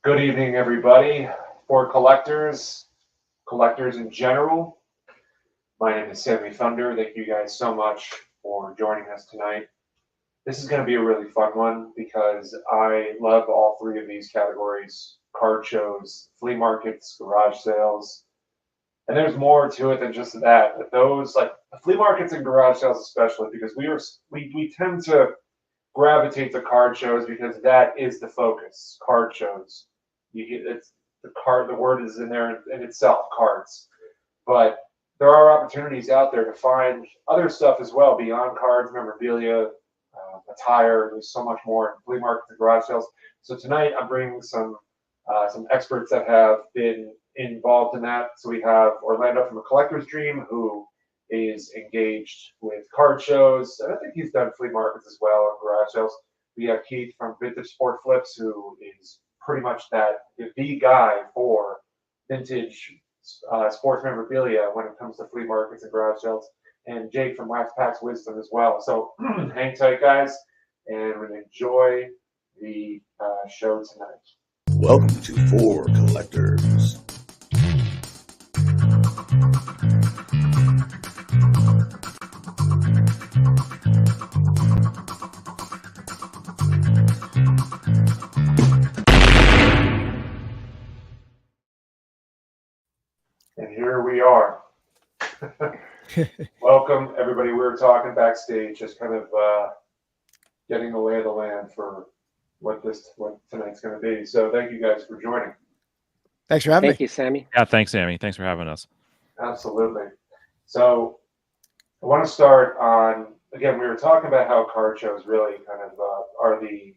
Good evening, everybody. For collectors in general, my name is Sammy Thunder. Thank you guys so much for joining us tonight. This is going to be a really fun one because I love all three of these categories: card shows, flea markets, garage sales, and there's more to it than just that. But those, like the flea markets and garage sales, especially because we tend to gravitate to card shows because that is the focus. Card shows. It's the word is in there in itself, cards. But there are opportunities out there to find other stuff as well beyond cards, memorabilia, attire. There's so much more in flea markets and garage sales. So tonight I'm bringing some experts that have been involved in that. So we have Orlando from A Collector's Dream, who is engaged with card shows, and I think he's done flea markets as well and garage sales. We have Keith from Vintage Sport Flips, who is pretty much the guy for vintage sports memorabilia when it comes to flea markets and garage sales, and Jake from Wax Packs Wisdom as well. So hang tight, guys, and enjoy the show tonight. Welcome to For Collectors. And here we are. Welcome, everybody. We were talking backstage, just kind of getting the lay of the land for what tonight's going to be. So thank you guys for joining. Thanks for having me. Thank you, Sammy. Yeah, thanks, Sammy. Thanks for having us. Absolutely. So I want to start on, again, we were talking about how card shows really kind of are the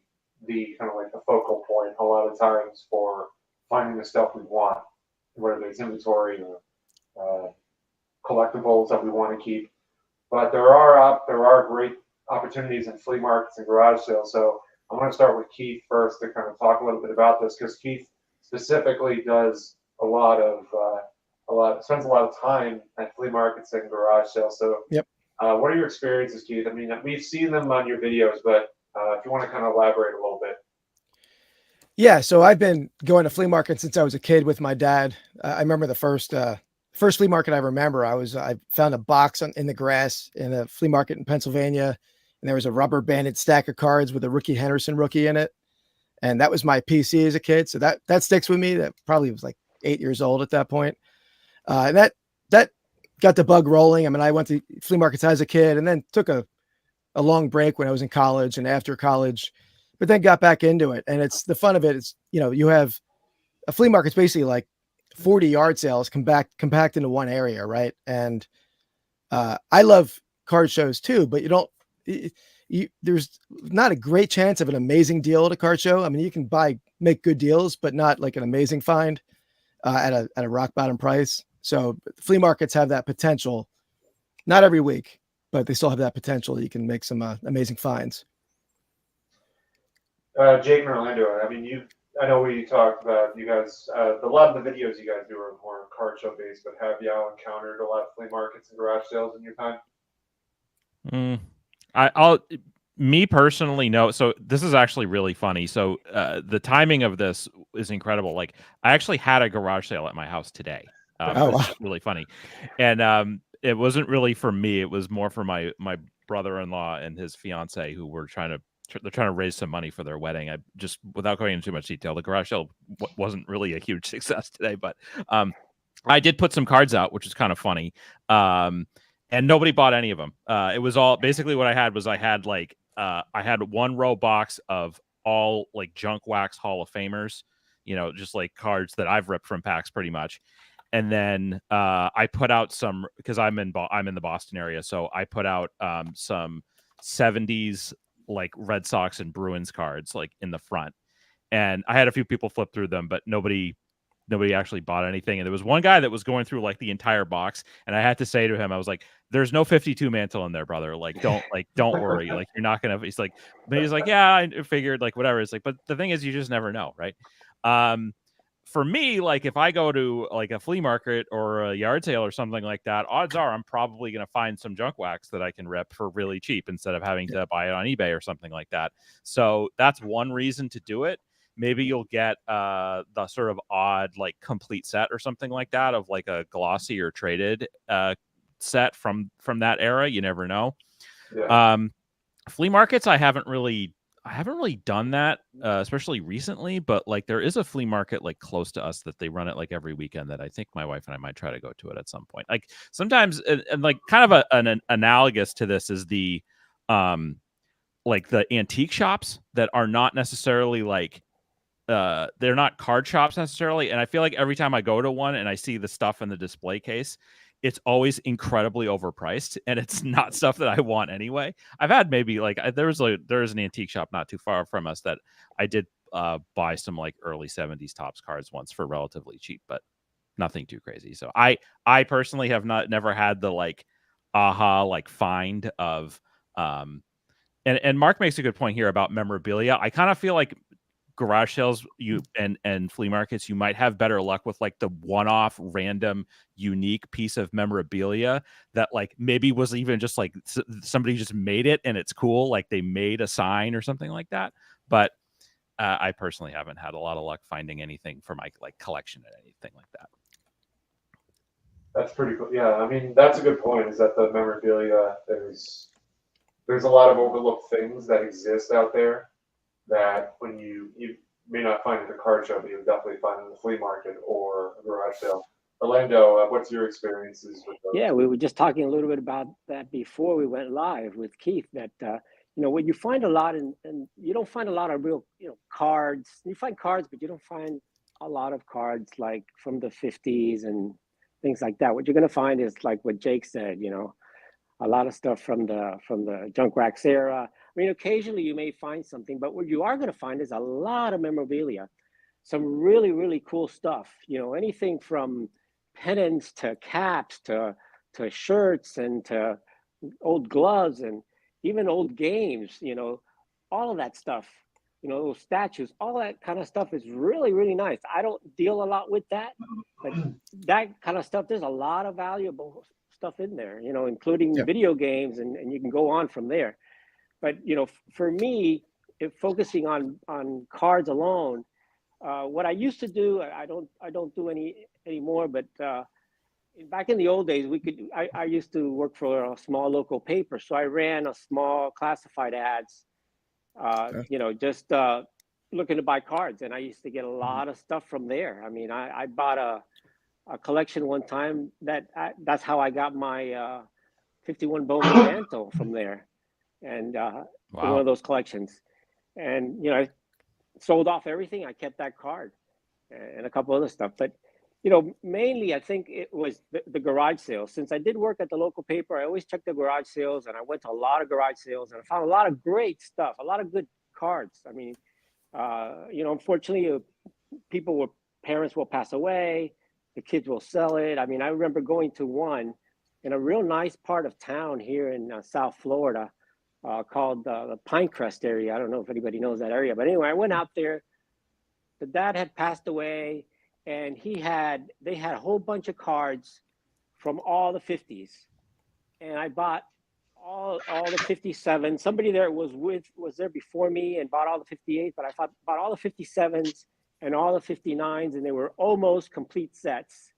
kind of like the focal point a lot of times for finding the stuff we want, whether it's inventory or collectibles that we want to keep. But there are great opportunities in flea markets and garage sales. So I want to start with Keith first to kind of talk a little bit about this because Keith specifically does spends a lot of time at flea markets and garage sales. So Yep. What are your experiences, Keith? I mean, we've seen them on your videos, but if you want to kind of elaborate a little bit. Yeah, so I've been going to flea markets since I was a kid with my dad. I remember the first flea market I remember. I found a box in the grass in a flea market in Pennsylvania, and there was a rubber banded stack of cards with a Ricky Henderson rookie in it, and that was my PC as a kid. So that sticks with me. That probably was like 8 years old at that point. And that got the bug rolling. I mean, I went to flea markets as a kid, and then took a long break when I was in college and after college, but then got back into it. And it's the fun of it. It's, you have a flea market's basically like 40 yard sales compact into one area. Right. And, I love card shows too, but there's not a great chance of an amazing deal at a card show. I mean, you can make good deals, but not like an amazing find, at a rock bottom price. So flea markets have that potential, not every week, but they still have that potential. You can make some amazing finds. Jake and Orlando, I mean, I know we talked about you guys, a lot of the videos you guys do are more card show based, but have y'all encountered a lot of flea markets and garage sales in your time? Me personally, no. So this is actually really funny. So the timing of this is incredible. Like, I actually had a garage sale at my house today. It's really funny. And it wasn't really for me. It was more for my brother-in-law and his fiance, who were trying to raise some money for their wedding. I just, without going into too much detail, the garage sale wasn't really a huge success today, but I did put some cards out, which is kind of funny. And nobody bought any of them. It was all basically what I had was I had one row box of all like junk wax Hall of Famers, just like cards that I've ripped from packs pretty much. And then I put out some, because I'm in the Boston area, so I put out some 70s like Red Sox and Bruins cards like in the front. And I had a few people flip through them, but nobody actually bought anything. And there was one guy that was going through like the entire box, and I had to say to him, I was like, "There's no 52 mantle in there, brother. Don't worry. Like, you're not gonna." He's like, "Yeah, I figured, like, whatever." It's like, but the thing is, you just never know, right? For me, like, if I go to like a flea market or a yard sale or something like that, odds are I'm probably going to find some junk wax that I can rip for really cheap instead of having to buy it on eBay or something like that. So that's one reason to do it. maybe you'll get the sort of odd like complete set or something like that of like a glossy or traded set from that era. You never know. Yeah. Flea markets, I haven't really done that, especially recently. But like, there is a flea market like close to us that they run it like every weekend. That I think my wife and I might try to go to it at some point. Like sometimes, and like kind of an analogous to this is the, like the antique shops that are not necessarily like they're not card shops necessarily. And I feel like every time I go to one and I see the stuff in the display case, it's always incredibly overpriced and it's not stuff that I want anyway. I've had maybe like there's an antique shop not too far from us that I did buy some like early 70s Topps cards once for relatively cheap, but nothing too crazy. So I personally have never had the like aha like find of and Mark makes a good point here about memorabilia. I kind of feel like garage sales and flea markets, you might have better luck with like the one-off random unique piece of memorabilia that like maybe was even just like somebody just made it and it's cool, like they made a sign or something like that. But I personally haven't had a lot of luck finding anything for my like collection and anything like that. That's pretty cool. Yeah, I mean, that's a good point, is that the memorabilia, there's a lot of overlooked things that exist out there that when you may not find at the card show, but you'll definitely find in the flea market or a garage sale. Orlando, what's your experiences with those? Yeah, we were just talking a little bit about that before we went live with Keith, that what you find a lot, and you don't find a lot of real cards. You find cards, but you don't find a lot of cards like from the 50s and things like that. What you're going to find is like what Jake said, a lot of stuff from the junk racks era. I mean, occasionally you may find something, but what you are going to find is a lot of memorabilia, some really, really cool stuff. Anything from pennants to caps to shirts and to old gloves and even old games. All of that stuff. Those statues, all that kind of stuff is really, really nice. I don't deal a lot with that, but that kind of stuff, there's a lot of valuable stuff in there, including video games, and you can go on from there. But for me, if focusing on cards alone, what I used to do, I don't do any anymore. But back in the old days, I used to work for a small local paper, so I ran a small classified ads. Just looking to buy cards, and I used to get a lot of stuff from there. I mean, I bought a collection one time that's how I got my 51 Bowman mantle from there, and one of those collections. And I sold off everything. I kept that card and a couple other stuff, but mainly I think it was the garage sales. Since I did work at the local paper, I always checked the garage sales, and I went to a lot of garage sales, and I found a lot of great stuff, a lot of good cards. I mean, unfortunately, parents will pass away, the kids will sell it. I mean, I remember going to one in a real nice part of town here in South Florida called the Pinecrest area. I don't know if anybody knows that area, but anyway, I went out there. The dad had passed away, and they had a whole bunch of cards from all the 50s, and I bought all the 57. Somebody there was there before me and bought all the 58, but I bought all the 57s and all the 59s, and they were almost complete sets.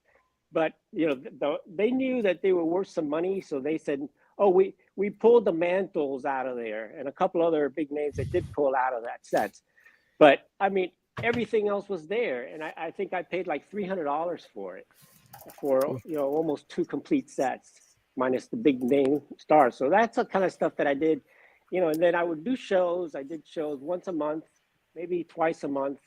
But they knew that they were worth some money, so they said, "Oh, we pulled the mantles out of there, and a couple other big names that did pull out of that sets." But I mean, everything else was there, and I think I paid like $300 for it, for almost 2 complete sets, minus the big name stars. So that's the kind of stuff that I did, and then I would do shows. I did shows once a month, maybe twice a month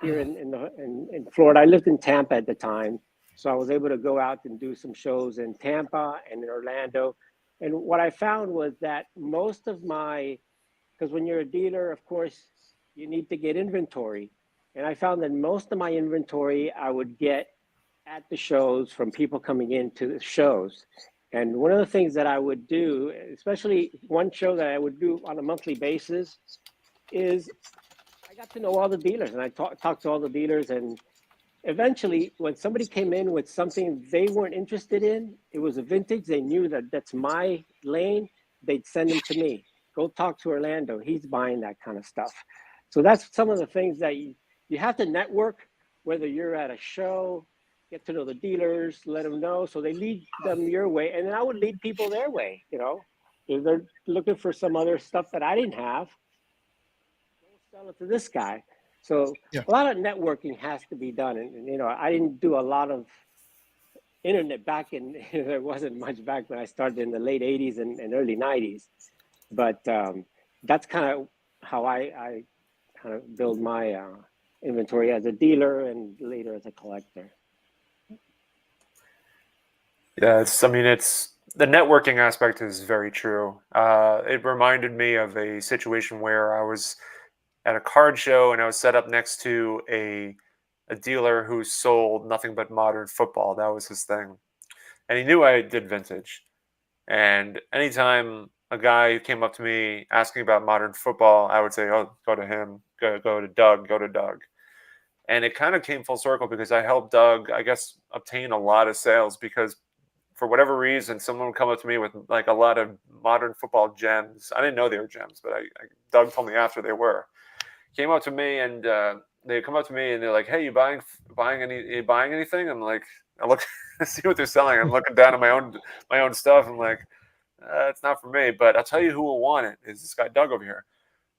here in Florida. I lived in Tampa at the time, so I was able to go out and do some shows in Tampa and in Orlando. And what I found was that most of because when you're a dealer, of course, you need to get inventory. And I found that most of my inventory I would get at the shows from people coming into the shows. And one of the things that I would do, especially one show that I would do on a monthly basis, is I got to know all the dealers, and I talked to all the dealers. And eventually, when somebody came in with something they weren't interested in, it was a vintage, they knew that that's my lane, they'd send them to me. Go talk to Orlando, he's buying that kind of stuff. So that's some of the things that you have to network, whether you're at a show, get to know the dealers, let them know, so they lead them your way, and then I would lead people their way. If they're looking for some other stuff that I didn't have, go sell it to this guy. So Yeah. a lot of networking has to be done, and I didn't do a lot of internet back in. There wasn't much back when I started in the late '80s and early '90s, but that's kind of how I kind of build my inventory as a dealer and later as a collector. Yeah, it's the networking aspect is very true. It reminded me of a situation where I was at a card show and I was set up next to a dealer who sold nothing but modern football. That was his thing. And he knew I did vintage. And anytime a guy came up to me asking about modern football, I would say, "Oh, go to him. Go to Doug. Go to Doug." And it kind of came full circle because I helped Doug, I guess, obtain a lot of sales because for whatever reason, someone would come up to me with like a lot of modern football gems. I didn't know they were gems, but Doug told me after they were. Came up to me and they come up to me and they're like, "Hey, you buying anything?" I'm like, I look see what they're selling. I'm looking down at my own stuff. I'm like, it's not for me. But I'll tell you who will want it is this guy Doug over here.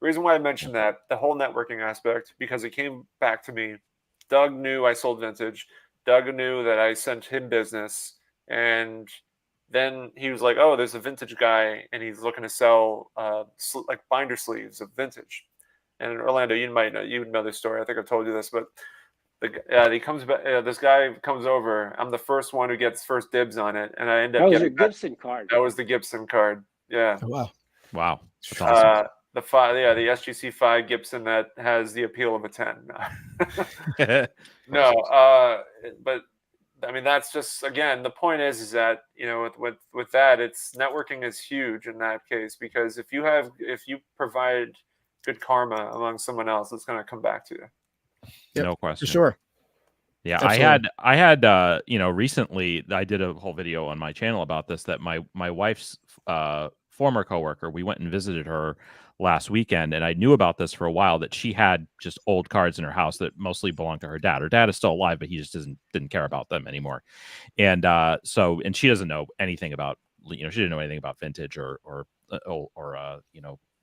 The reason why I mentioned that, the whole networking aspect, because it came back to me. Doug knew I sold vintage. Doug knew that I sent him business. And then he was like, "Oh, there's a vintage guy, and he's looking to sell like binder sleeves of vintage." And in Orlando, you would know this story. I think I've told you this, but he comes back. This guy comes over. I'm the first one who gets first dibs on it, and I end up That was getting your Gibson card. That was the Gibson card. Yeah. Oh, Wow. That's awesome. The SGC 5 Gibson that has the appeal of a 10. No, but I mean that's just again the point is that with that it's networking is huge in that case because if you provide good karma among someone else, it's going to come back to you. Yep, No question. for sure. Yeah, Absolutely. I had recently I did a whole video on my channel about this that my wife's former coworker, we went and visited her last weekend, and I knew about this for a while that she had just old cards in her house that mostly belonged to her dad. Her dad is still alive, but he just didn't care about them anymore. And and she doesn't know anything about she didn't know anything about vintage or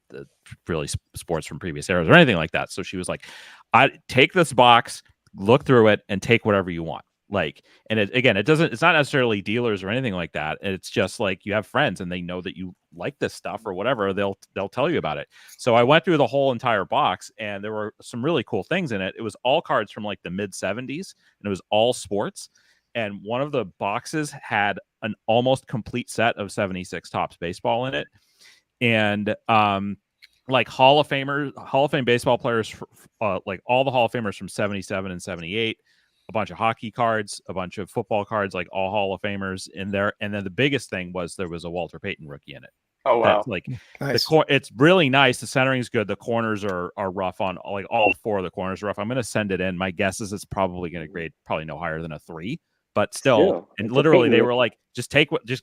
the really sports from previous eras or anything like that. So she was like, "I take this box, look through it, and take whatever you want." And it's not necessarily dealers or anything like that. It's just like you have friends and they know that you like this stuff or whatever. They'll tell you about it. So I went through the whole entire box and there were some really cool things in it. It was all cards from like the mid 70s and it was all sports. And one of the boxes had an almost complete set of 76 Topps baseball in it. And like Hall of Fame baseball players, like all the Hall of Famers from 77 and 78, a bunch of hockey cards, a bunch of football cards, like all Hall of Famers in there. And then the biggest thing was there was a Walter Payton rookie in it. Oh, wow. That's like Nice. it's really nice. The centering is good. The corners are rough on like all four of the corners are rough. I'm going to send it in. My guess is it's probably going to grade probably no higher than a 3. But still, and literally they were like, just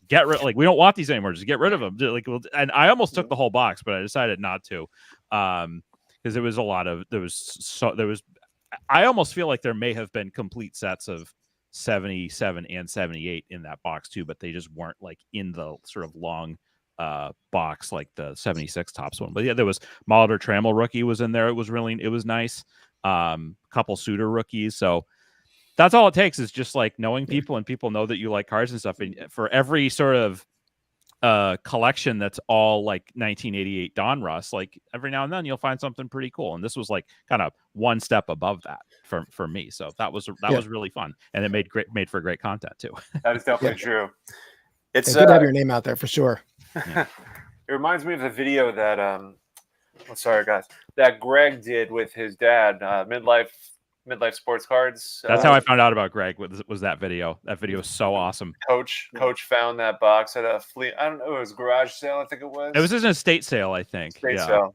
get rid. Like we don't want these anymore. Just get rid of them. And I almost took the whole box, but I decided not to, because there was a lot of I almost feel like there may have been complete sets of 77 and 78 in that box too, but they just weren't like in the sort of long box like the 76 Topps one. But yeah, there was Molitor Trammell rookie was in there. It was nice. Couple Suter rookies. So that's all it takes is just like knowing people and people know that you like cards and stuff. And for every sort of collection that's all like 1988 Donruss, like every now and then you'll find something pretty cool. And this was like kind of one step above that for me. So that was really fun. And it made for great content too. That is definitely true. It's good to have your name out there for sure. It reminds me of the video that sorry guys, that Greg did with his dad, midlife sports cards. That's how I found out about Greg. Was that video? That video was so awesome. Coach found that box at a Flea. I don't know. It was a garage sale. I think it was. It was an estate sale. I think. Estate sale.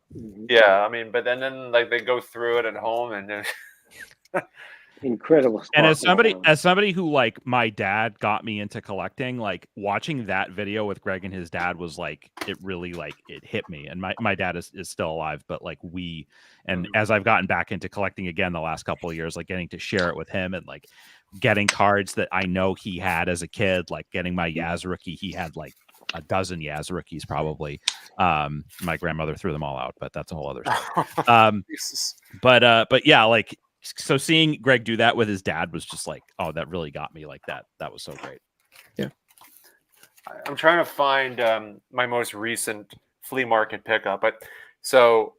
Yeah. I mean, but then like they go through it at home and incredible spot. And as somebody who like my dad got me into collecting, like watching that video with Greg and his dad was like, it really like it hit me. And my dad is still alive, but like as I've gotten back into collecting again the last couple of years, like getting to share it with him and like getting cards that I know he had as a kid, like getting my Yaz rookie, he had like a dozen Yaz rookies probably. My grandmother threw them all out, but that's a whole other story. But yeah, like, so seeing Greg do that with his dad was just like, oh, that really got me. Like that was so great. Yeah. I'm trying to find my most recent flea market pickup, but so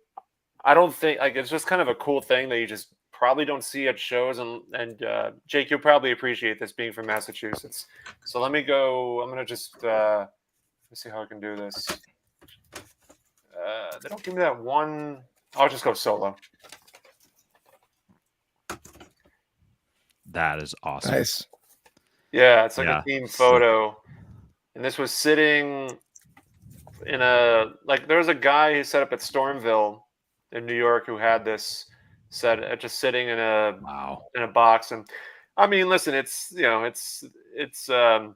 I don't think like it's just kind of a cool thing that you just probably don't see at shows. And Jake, you'll probably appreciate this being from Massachusetts. So let me go. I'm gonna just let's see how I can do this. They don't give me that one. I'll just go solo. That is awesome. Nice. Yeah, it's like a team photo. And this was sitting in there was a guy who set up at Stormville in New York who had this set just sitting in a box. And I mean, listen, it's a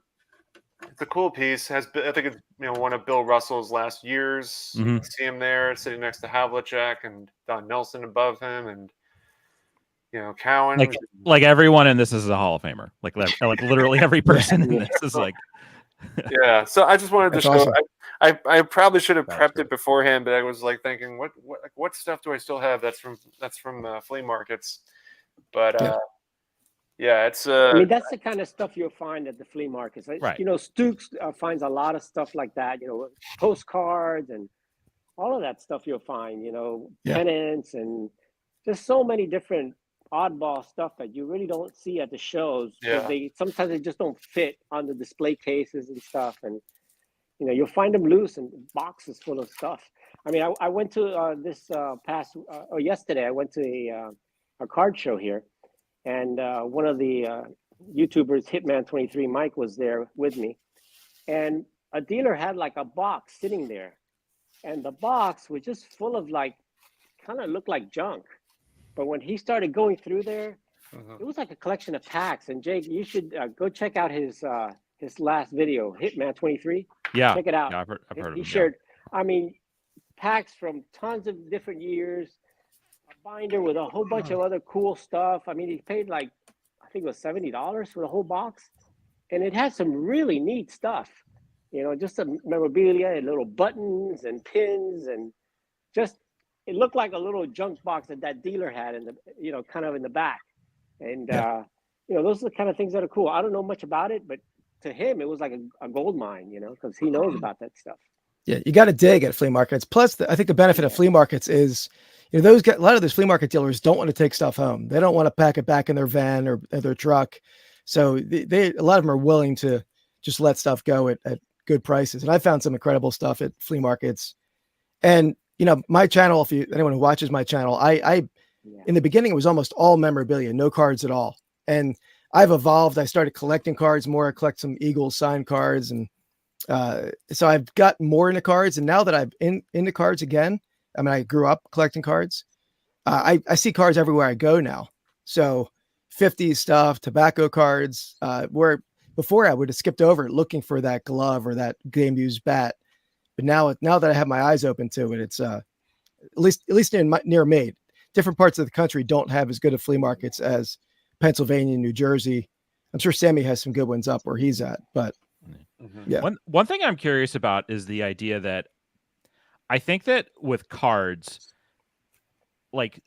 cool piece. I think it's one of Bill Russell's last years. Mm-hmm. You see him there sitting next to Havlicek and Don Nelson above him, and Cowan. Like everyone in this is a Hall of Famer. Like literally every person in this is like. Yeah. So I just wanted to show. Awesome. I probably should have prepped it beforehand, but I was like thinking, what stuff do I still have that's from flea markets? But yeah, it's. I mean, that's the kind of stuff you'll find at the flea markets. Right. Stooks finds a lot of stuff like that. Postcards and all of that stuff you'll find. Pennants and just so many different oddball stuff that you really don't see at the shows. Yeah. Sometimes they just don't fit on the display cases and stuff, and you'll find them loose and boxes full of stuff. I mean, I went to yesterday I went to a card show here, and one of the YouTubers, Hitman23 Mike, was there with me, and a dealer had like a box sitting there, and the box was just full of like kind of looked like junk. But when he started going through there, it was like a collection of packs. And Jake, you should go check out his last video, Hitman23. Yeah, check it out. Yeah, I've heard of him. He shared, I mean, packs from tons of different years, a binder with a whole bunch of other cool stuff. I mean, he paid like, I think it was $70 for the whole box, and it had some really neat stuff. Just some memorabilia and little buttons and pins and just. It looked like a little junk box that dealer had in the, kind of in the back. And, those are the kind of things that are cool. I don't know much about it, but to him, it was like a gold mine, because he knows about that stuff. Yeah. You got to dig at flea markets. Plus, I think the benefit of flea markets is, a lot of those flea market dealers don't want to take stuff home. They don't want to pack it back in their van or their truck. So a lot of them are willing to just let stuff go at good prices. And I found some incredible stuff at flea markets. And, my channel, anyone who watches my channel, I in the beginning, it was almost all memorabilia, no cards at all. And I've evolved. I started collecting cards more. I collect some Eagles signed cards. And so I've got more into cards. And now that I'm into cards again, I mean, I grew up collecting cards. I see cards everywhere I go now. So 50s stuff, tobacco cards, where before I would have skipped over it looking for that glove or that game used bat. But now that I have my eyes open to it, it's at least near me. Different parts of the country don't have as good of flea markets as Pennsylvania, New Jersey. I'm sure Sammy has some good ones up where he's at. But yeah, one thing I'm curious about is the idea that I think that with cards, like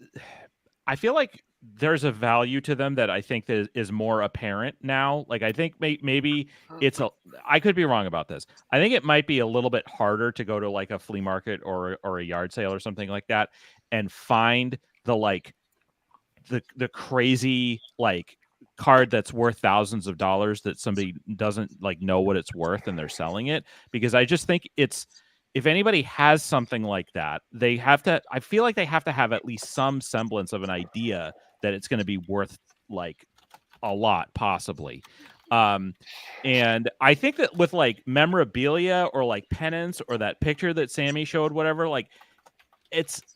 I feel like there's a value to them that I think that is more apparent now. Like I think maybe I could be wrong about this. I think it might be a little bit harder to go to like a flea market or a yard sale or something like that and find the crazy like card that's worth thousands of dollars that somebody doesn't like know what it's worth and they're selling it, because I just think if anybody has something like that, I feel like they have to have at least some semblance of an idea that it's going to be worth like a lot, possibly. And I think that with like memorabilia or like pennants or that picture that Sammy showed, whatever, like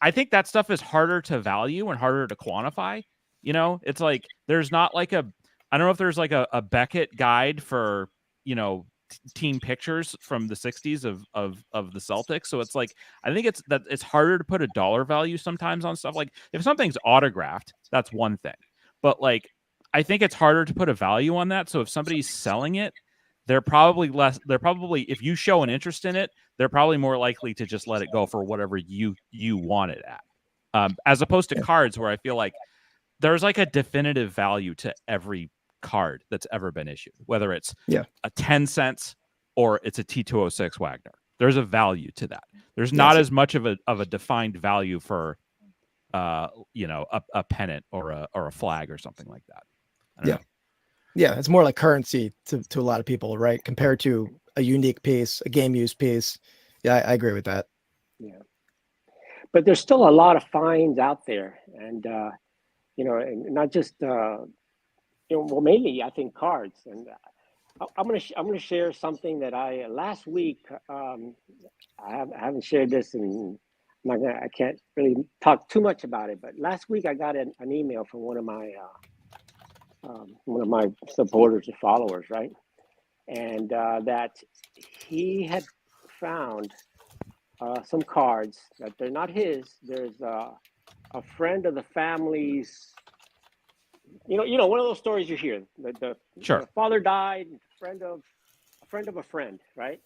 I think that stuff is harder to value and harder to quantify, You know, it's like there's not like a, I don't know if there's like a Beckett guide for, you know, team pictures from the 60s of the Celtics. So it's like, I think it's harder to put a dollar value sometimes on stuff. Like if something's autographed, that's one thing. But like I think it's harder to put a value on that. So if somebody's selling it, they're probably if you show an interest in it, they're probably more likely to just let it go for whatever you want it at. As opposed to cards where I feel like there's like a definitive value to every card that's ever been issued, whether it's a 10 cents or it's a T206 Wagner. There's a value to that. There's not as much of a defined value for you know, a pennant or a flag or something like that. I don't know. Yeah, it's more like currency to a lot of people, right? Compared to a unique piece, a game use piece. Yeah, I agree with that. Yeah, but there's still a lot of finds out there, and you know, and not just you know, well, mainly I think cards. And I'm gonna share something that I last week. I haven't shared this, and I can't really talk too much about it. But last week I got an email from one of my supporters or followers, right? And that he had found some cards that they're not his. There's a friend of the family's. You know, one of those stories you hear. The father died, a friend of a friend, right?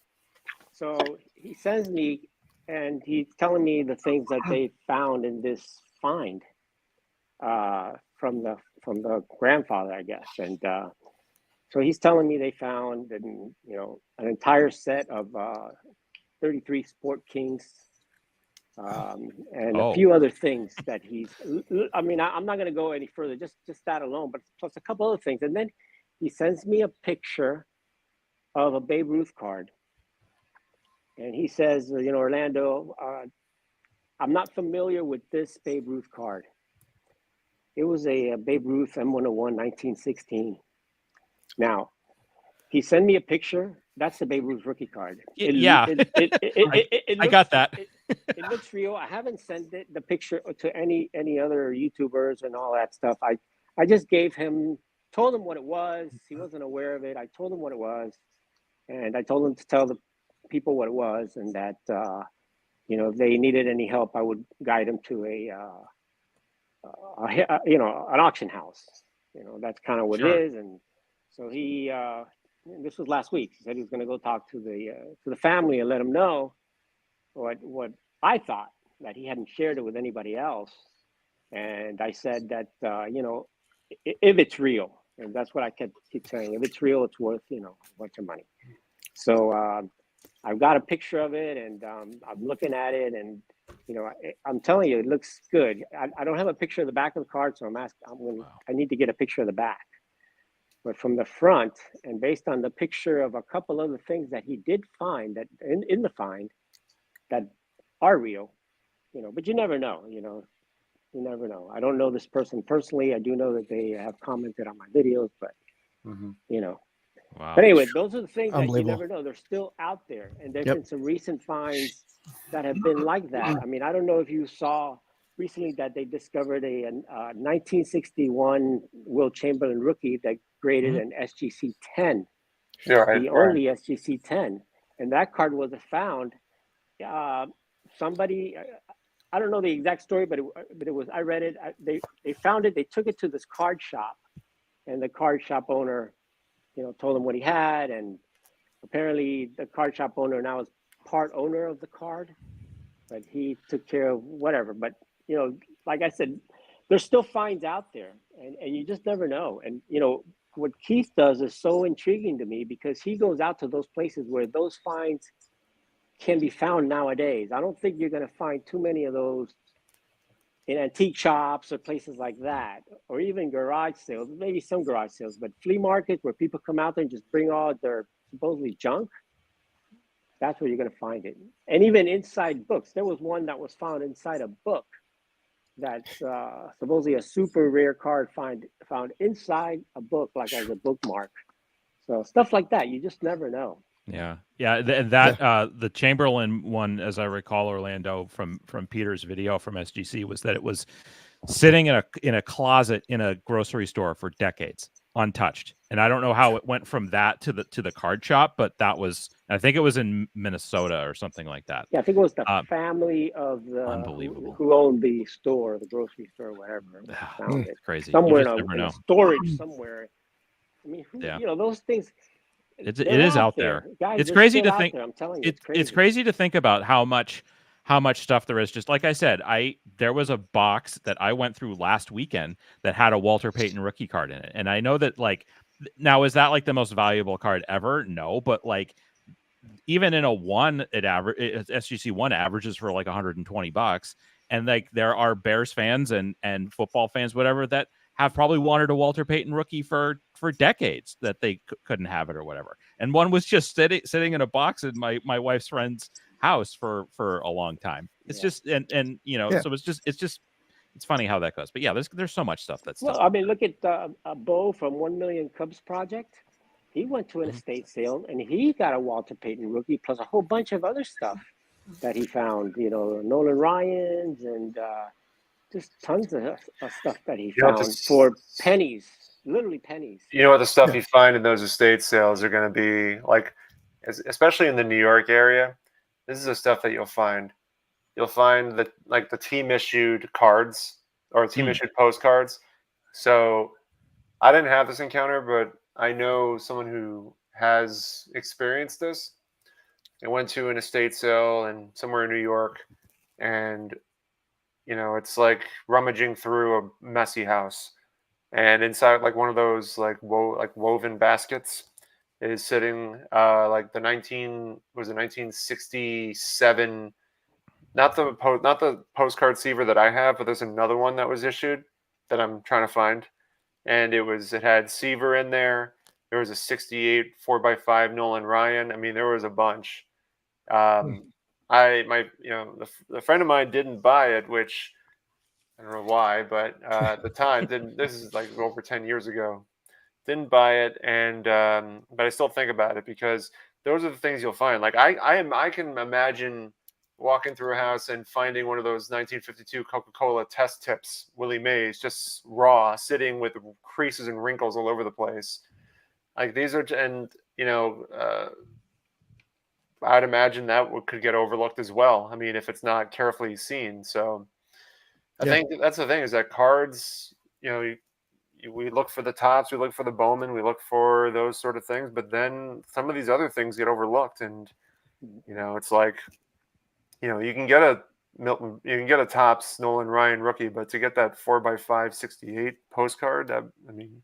So he sends me, and he's telling me the things that they found in this find from the grandfather, I guess. And so he's telling me they found, you know, an entire set of 33 Sport Kings and a few other things that I mean, I'm not going to go any further, just that alone, but plus a couple other things. And then he sends me a picture of a Babe Ruth card. And he says, you know, Orlando, I'm not familiar with this Babe Ruth card. It was a Babe Ruth M101 1916. Now, he sent me a picture. That's the Babe Ruth rookie card. I got that. It looks real. I haven't sent the picture to any other YouTubers and all that stuff. I just told him what it was. He wasn't aware of it. I told him what it was, and I told him to tell the people what it was, and that you know, if they needed any help, I would guide them to you know, an auction house. You know, that's kind of what it is. And so he this was last week. He said he was going to go talk to the family and let them know what I thought, that he hadn't shared it with anybody else. And I said that you know, if it's real, and that's what I keep saying, if it's real, it's worth, you know, a bunch of money. So I've got a picture of it, and I'm looking at it, and you know, I'm telling you, it looks good. I don't have a picture of the back of the card, so I need to get a picture of the back. But from the front, and based on the picture of a couple other things that he did find that in the find that are real, you know, but you never know, you know, you never know. I don't know this person personally. I do know that they have commented on my videos, but you know. Wow. But anyway, those are the things that you never know. They're still out there, and there's been some recent finds that have been like that. I mean, I don't know if you saw recently that they discovered a 1961 Will Chamberlain rookie that graded an SGC 10, the only SGC 10, and that card was found. Somebody, I don't know the exact story, but it was. I read it. They found it. They took it to this card shop, and the card shop owner, you know, told him what he had, and apparently the card shop owner now is part owner of the card, but he took care of whatever. But you know, like I said, there's still finds out there, and you just never know. And you know, what Keith does is so intriguing to me because he goes out to those places where those finds can be found nowadays. I don't think you're going to find too many of those in antique shops or places like that, or even garage sales, maybe some garage sales, but flea markets where people come out there and just bring all their supposedly junk, that's where you're going to find it. And even inside books. There was one that was found inside a book that's supposedly a super rare card found inside a book, like as a bookmark. So stuff like that, you just never know. Yeah. The Chamberlain one, as I recall, Orlando, from Peter's video from SGC, was that it was sitting in a closet in a grocery store for decades, untouched. And I don't know how it went from that to the card shop, but I think it was in Minnesota or something like that. Yeah, I think it was the family of Unbelievable. who owned the store, the grocery store, whatever, found it Crazy. somewhere in a storage somewhere. I mean, those things. It is out there. Guys, It's crazy to out think. there. I'm telling you, It's crazy to think about how much stuff there is. Just like I said, there was a box that I went through last weekend that had a Walter Payton rookie card in it, and I know that now is that like the most valuable card ever? No, but like even in a one, SGC one averages for like $120, and like there are Bears fans and football fans, whatever, that have probably wanted a Walter Payton rookie for decades that they couldn't have it or whatever. And one was just sitting in a box in my wife's friend's house for a long time. It's just so it's funny how that goes. But yeah, there's so much stuff that's I mean, look at Bo from 1 Million Cubs Project. He went to an estate sale and he got a Walter Payton rookie plus a whole bunch of other stuff that he found. Nolan Ryan's and just tons of stuff that he found for pennies, literally pennies. You know what the stuff you find in those estate sales are going to be like, especially in the New York area. This is the stuff that you'll find. You'll find the team issued cards or team issued postcards. So I didn't have this encounter, but I know someone who has experienced this. They went to an estate sale and somewhere in New York, and it's like rummaging through a messy house, and inside like one of those woven baskets is sitting like the 1967, not the postcard Seaver that I have, but there's another one that was issued that I'm trying to find, and it had Seaver in there. There was a 68 4x5 Nolan Ryan. I mean, there was a bunch. The friend of mine didn't buy it, which I don't know why, but at the time didn't. This is like over 10 years ago. Didn't buy it, and but I still think about it because those are the things you'll find. Like I can imagine walking through a house and finding one of those 1952 Coca-Cola test tips, Willie Mays, just raw, sitting with creases and wrinkles all over the place. Like these are, and I'd imagine that could get overlooked as well. I mean, if it's not carefully seen. So I think that's the thing is that cards, we look for the tops, we look for the Bowman, we look for those sort of things, but then some of these other things get overlooked, and it's like, you can get a Milton, you can get a Topps Nolan Ryan rookie, but to get that 4x5 68 postcard, I mean,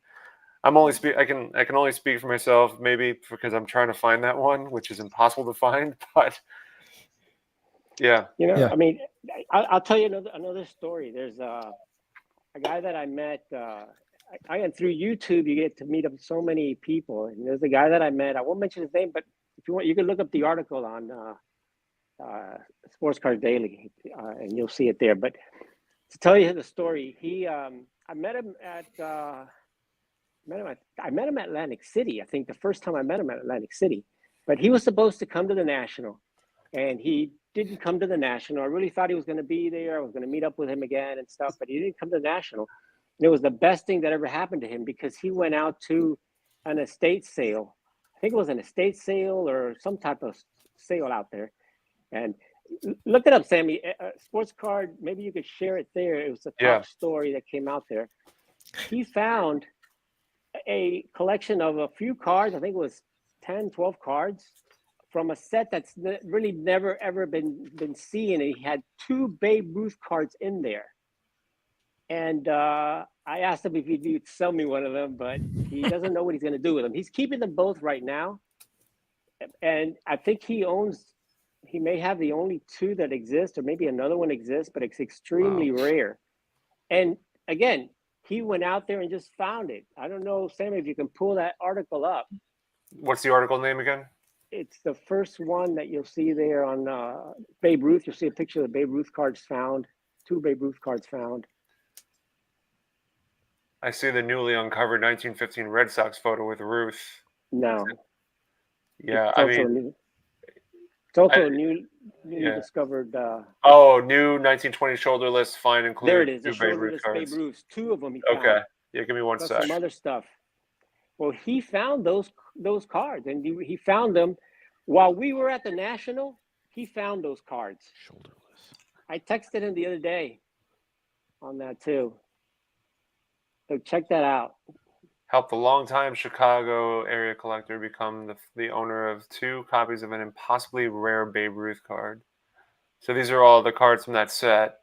I can only speak for myself, maybe because I'm trying to find that one, which is impossible to find. But yeah, I mean, I'll tell you another story. There's a guy that I met. I went through YouTube. You get to meet up with so many people, and there's a guy that I met. I won't mention his name, but if you want, you can look up the article on Sports Card Daily, and you'll see it there. But to tell you the story, I met him at. I met him at Atlantic City. I think the first time I met him at Atlantic City, but he was supposed to come to the National, and he didn't come to the National. I really thought he was going to be there. I was going to meet up with him again and stuff, but he didn't come to the National. And it was the best thing that ever happened to him because he went out to an estate sale. I think it was an estate sale or some type of sale out there. And look it up, Sammy. Sports Card, maybe you could share it there. It was a top story that came out there. He found a collection of a few cards. I think it was 10, 12 cards from a set that's really never ever been seen. And he had 2 Babe Ruth cards in there. And I asked him if he'd sell me one of them, but he doesn't know what he's going to do with them. He's keeping them both right now. And I think he may have the only 2 that exist, or maybe another one exists, but it's extremely rare. And again, he went out there and just found it. I don't know, Sammy, if you can pull that article up. What's the article name again? It's the first one that you'll see there on Babe Ruth. You'll see a picture of the Babe Ruth cards found, 2 Babe Ruth cards found. I see the newly uncovered 1915 Red Sox photo with Ruth. No. Yeah, I mean, It's also I- a newly yeah. discovered. Oh, new 1920 shoulderless find include There it is. The 2 Babe Ruth shoulderless Babe cards. Ruths. 2 of them he found. Okay. Yeah, give me one Plus sec. some other stuff. Well, he found those cards, and he found them while we were at the National. He found those cards. Shoulderless. I texted him the other day on that too. So check that out. Helped the longtime Chicago area collector become the owner of 2 copies of an impossibly rare Babe Ruth card. So these are all the cards from that set.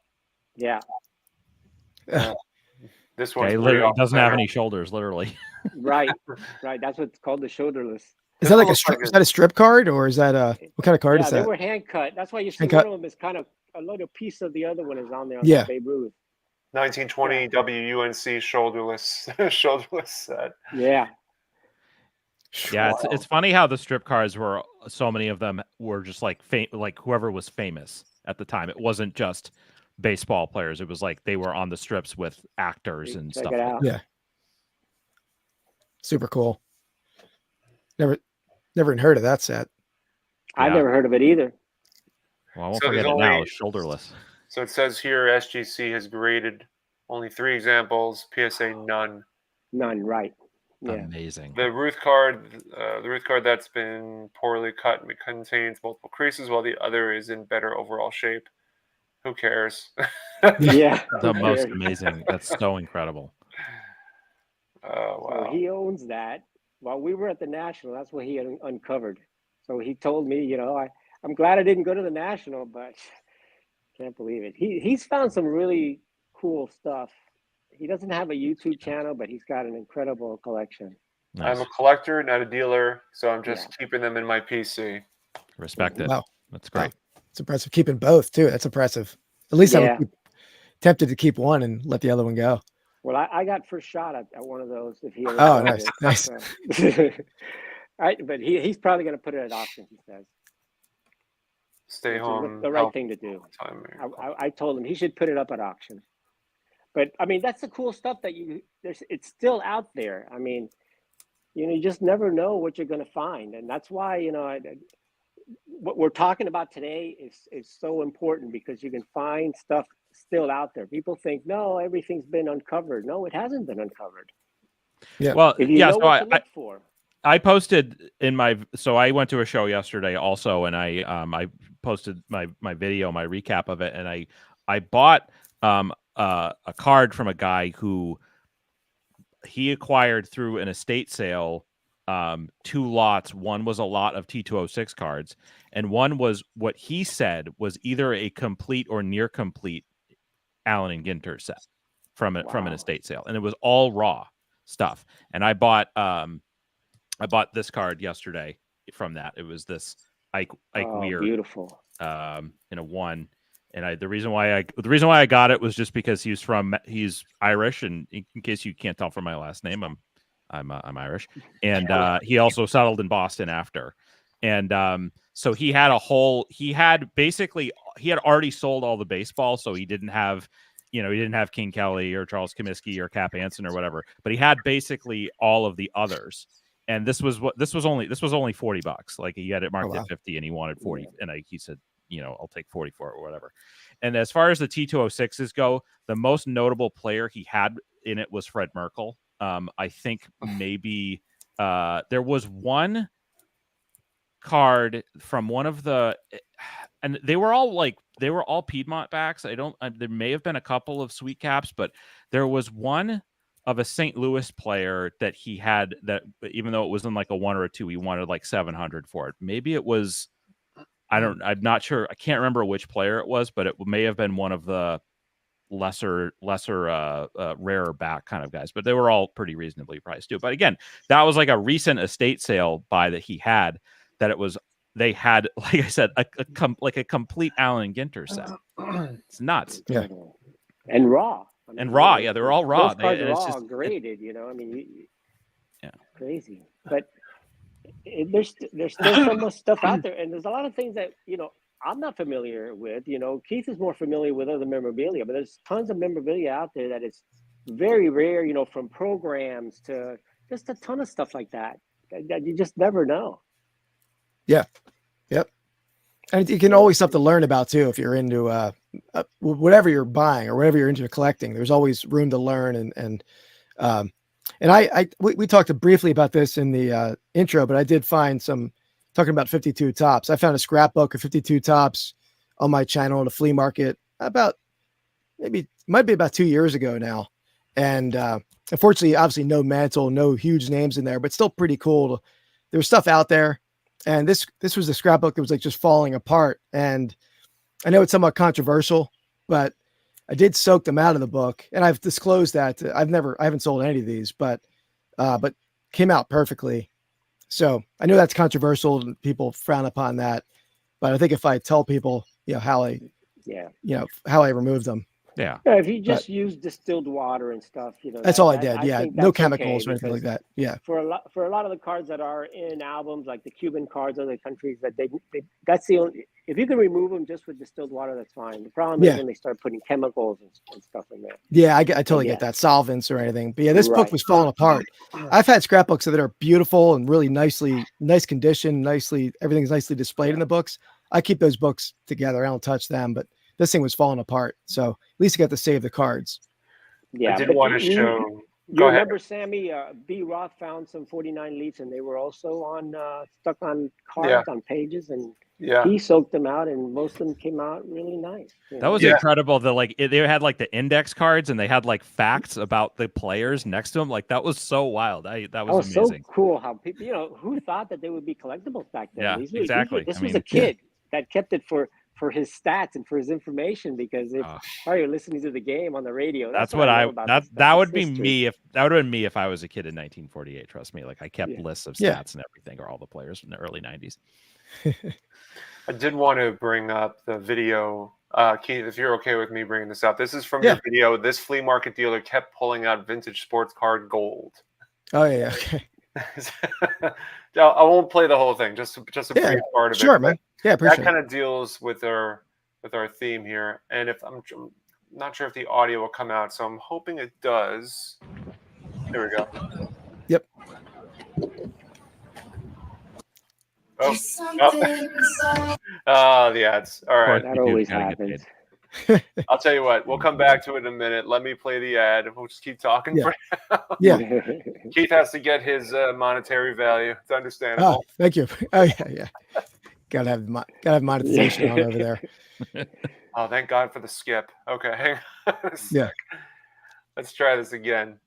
Yeah. This Yeah, one's he pretty literally off the doesn't have center. any shoulders, literally. Right. Right. That's what's called the shoulderless. Is that like a looks strip? like Is that a strip card, or is that what kind of card Yeah, is they that? were hand cut. That's why you see Hand one cut? of them is kind of a little piece of the other one is on there on Yeah. the Babe Ruth. 1920 WUNC shoulderless set. Yeah. Yeah, Wow. it's funny how the strip cards were, so many of them were just like whoever was famous at the time. It wasn't just baseball players. It was like they were on the strips with actors and Check stuff it like out. that. Yeah. Super cool. Never even heard of that set. I've Yeah. never heard of it either. Well, I won't So forget there's it now. only- It's shoulderless. So it says here SGC has graded only 3 examples, PSA none. None. Right. Yeah. Amazing. The Ruth card that's been poorly cut contains multiple creases, while the other is in better overall shape. Who cares? Yeah. The who most cares? amazing. That's so incredible. Oh wow! So he owns that. While we were at the National, that's what he had uncovered. So he told me, I'm glad I didn't go to the National, but can't believe it. He's found some really cool stuff. He doesn't have a YouTube channel, but he's got an incredible collection. Nice. I'm a collector, not a dealer, so I'm just keeping them in my PC. Respect it. Wow. That's great. It's impressive. Keeping both too. That's impressive. At least I Yeah. would be tempted to keep one and let the other one go. Well, I got first shot at one of those if he ever Oh, sells nice, it. nice. But he's probably going to put it at auction, he says. Stay Which is home. the right thing to do. I told him he should put it up at auction. But I mean, that's the cool stuff that it's still out there. I mean, you just never know what you're going to find. And that's why, what we're talking about today is so important, because you can find stuff still out there. People think, no, everything's been uncovered. No, it hasn't been uncovered. Yeah. Well, If you yeah. know So what to look for. I posted so I went to a show yesterday also, and I posted my video, my recap of it, and I bought a card from a guy who he acquired through an estate sale 2 lots. One was a lot of T206 cards, and one was what he said was either a complete or near complete Allen and Ginter set from an estate sale, and it was all raw stuff. And I bought this card yesterday from that. It was this Ike Weir, beautiful, in a 1. And the reason why I got it was just because he's Irish, and in case you can't tell from my last name, I'm Irish, and he also settled in Boston after, and so he had already sold all the baseball, so he didn't have King Kelly or Charles Comiskey or Cap Anson or whatever, but he had basically all of the others. And this was only $40. Like, he had it marked at 50 and he wanted 40. And he said, I'll take 40 for it or whatever. And as far as the T206s go, the most notable player he had in it was Fred Merkle. I think maybe there was one card from one of the, and they were all Piedmont backs. There may have been a couple of sweet caps, but there was one of a St. Louis player that he had that, even though it was in like a 1 or a 2, he wanted like 700 for it. Maybe it was, I'm not sure. I can't remember which player it was, but it may have been one of the lesser rarer back kind of guys, but they were all pretty reasonably priced too. But again, that was like a recent estate sale buy that he had, they had, like I said, like a complete Allen Ginter set. It's nuts. Yeah. And raw. Yeah, they were all raw. Those cards are all graded, yeah, crazy. But there's still so much stuff out there, and there's a lot of things that I'm not familiar with. Keith is more familiar with other memorabilia, but there's tons of memorabilia out there that is very rare. From programs to just a ton of stuff like that you just never know. Yeah. Yep. And you can always stuff to learn about too if you're into whatever you're buying or whatever you're into collecting. There's always room to learn and we talked briefly about this in the intro, but I did find some talking about 52 tops. I found a scrapbook of 52 tops on my channel at a flea market about might be about 2 years ago now. And unfortunately, obviously no mantle, no huge names in there, but still pretty cool. There's stuff out there. And this was a scrapbook that was like just falling apart. And I know it's somewhat controversial, but I did soak them out of the book. And I've disclosed that I haven't sold any of these, but came out perfectly. So I know that's controversial and people frown upon that. But I think if I tell people, how I removed them. Yeah. Yeah, if you just use distilled water and stuff, That's all I did. Yeah. think No that's chemicals okay, or anything like that. Yeah. For a lot of the cards that are in albums, like the Cuban cards, other countries, that that's the only. If you can remove them just with distilled water, that's fine. The problem is when they start putting chemicals and stuff in there. Yeah, I totally get that, solvents or anything. But yeah, this book was falling apart. I've had scrapbooks that are beautiful and really nice condition, everything's nicely displayed in the books. I keep those books together. I don't touch them, but this thing was falling apart. So at least I got to save the cards. Yeah, I did want to show. You remember, Sammy, B. Roth found some 49 leaves, and they were also stuck on cards, on pages, and he soaked them out, and most of them came out really nice. That was incredible. They had like the index cards, and they had like facts about the players next to them. Like that was so wild. That was amazing. So cool how people, who thought that they would be collectibles back then? Yeah, exactly. This was a kid that kept it for his stats and for his information, because if you're listening to the game on the radio, that would be me if that would have been me if I was a kid in 1948. Trust me, like I kept lists of stats and everything, or all the players from the early 90s. I did want to bring up the video, Keith, if you're okay with me bringing this up. This is from your video. This flea market dealer kept pulling out vintage sports card gold. Oh yeah, okay. I won't play the whole thing, just a brief part of it. Sure, man. Yeah, appreciate that kind of deals with our theme here. And if I'm not sure if the audio will come out, so I'm hoping it does. There we go. Yep. The ads. All right. That always happens. I'll tell you what, we'll come back to it in a minute. Let me play the ad. We'll just keep talking for now. Yeah. Keith has to get his monetary value. It's understandable. Oh, thank you. Oh yeah. Gotta have monetization on over there. Oh, thank God for the skip. Okay, hang on a sec. Yeah. Let's try this again.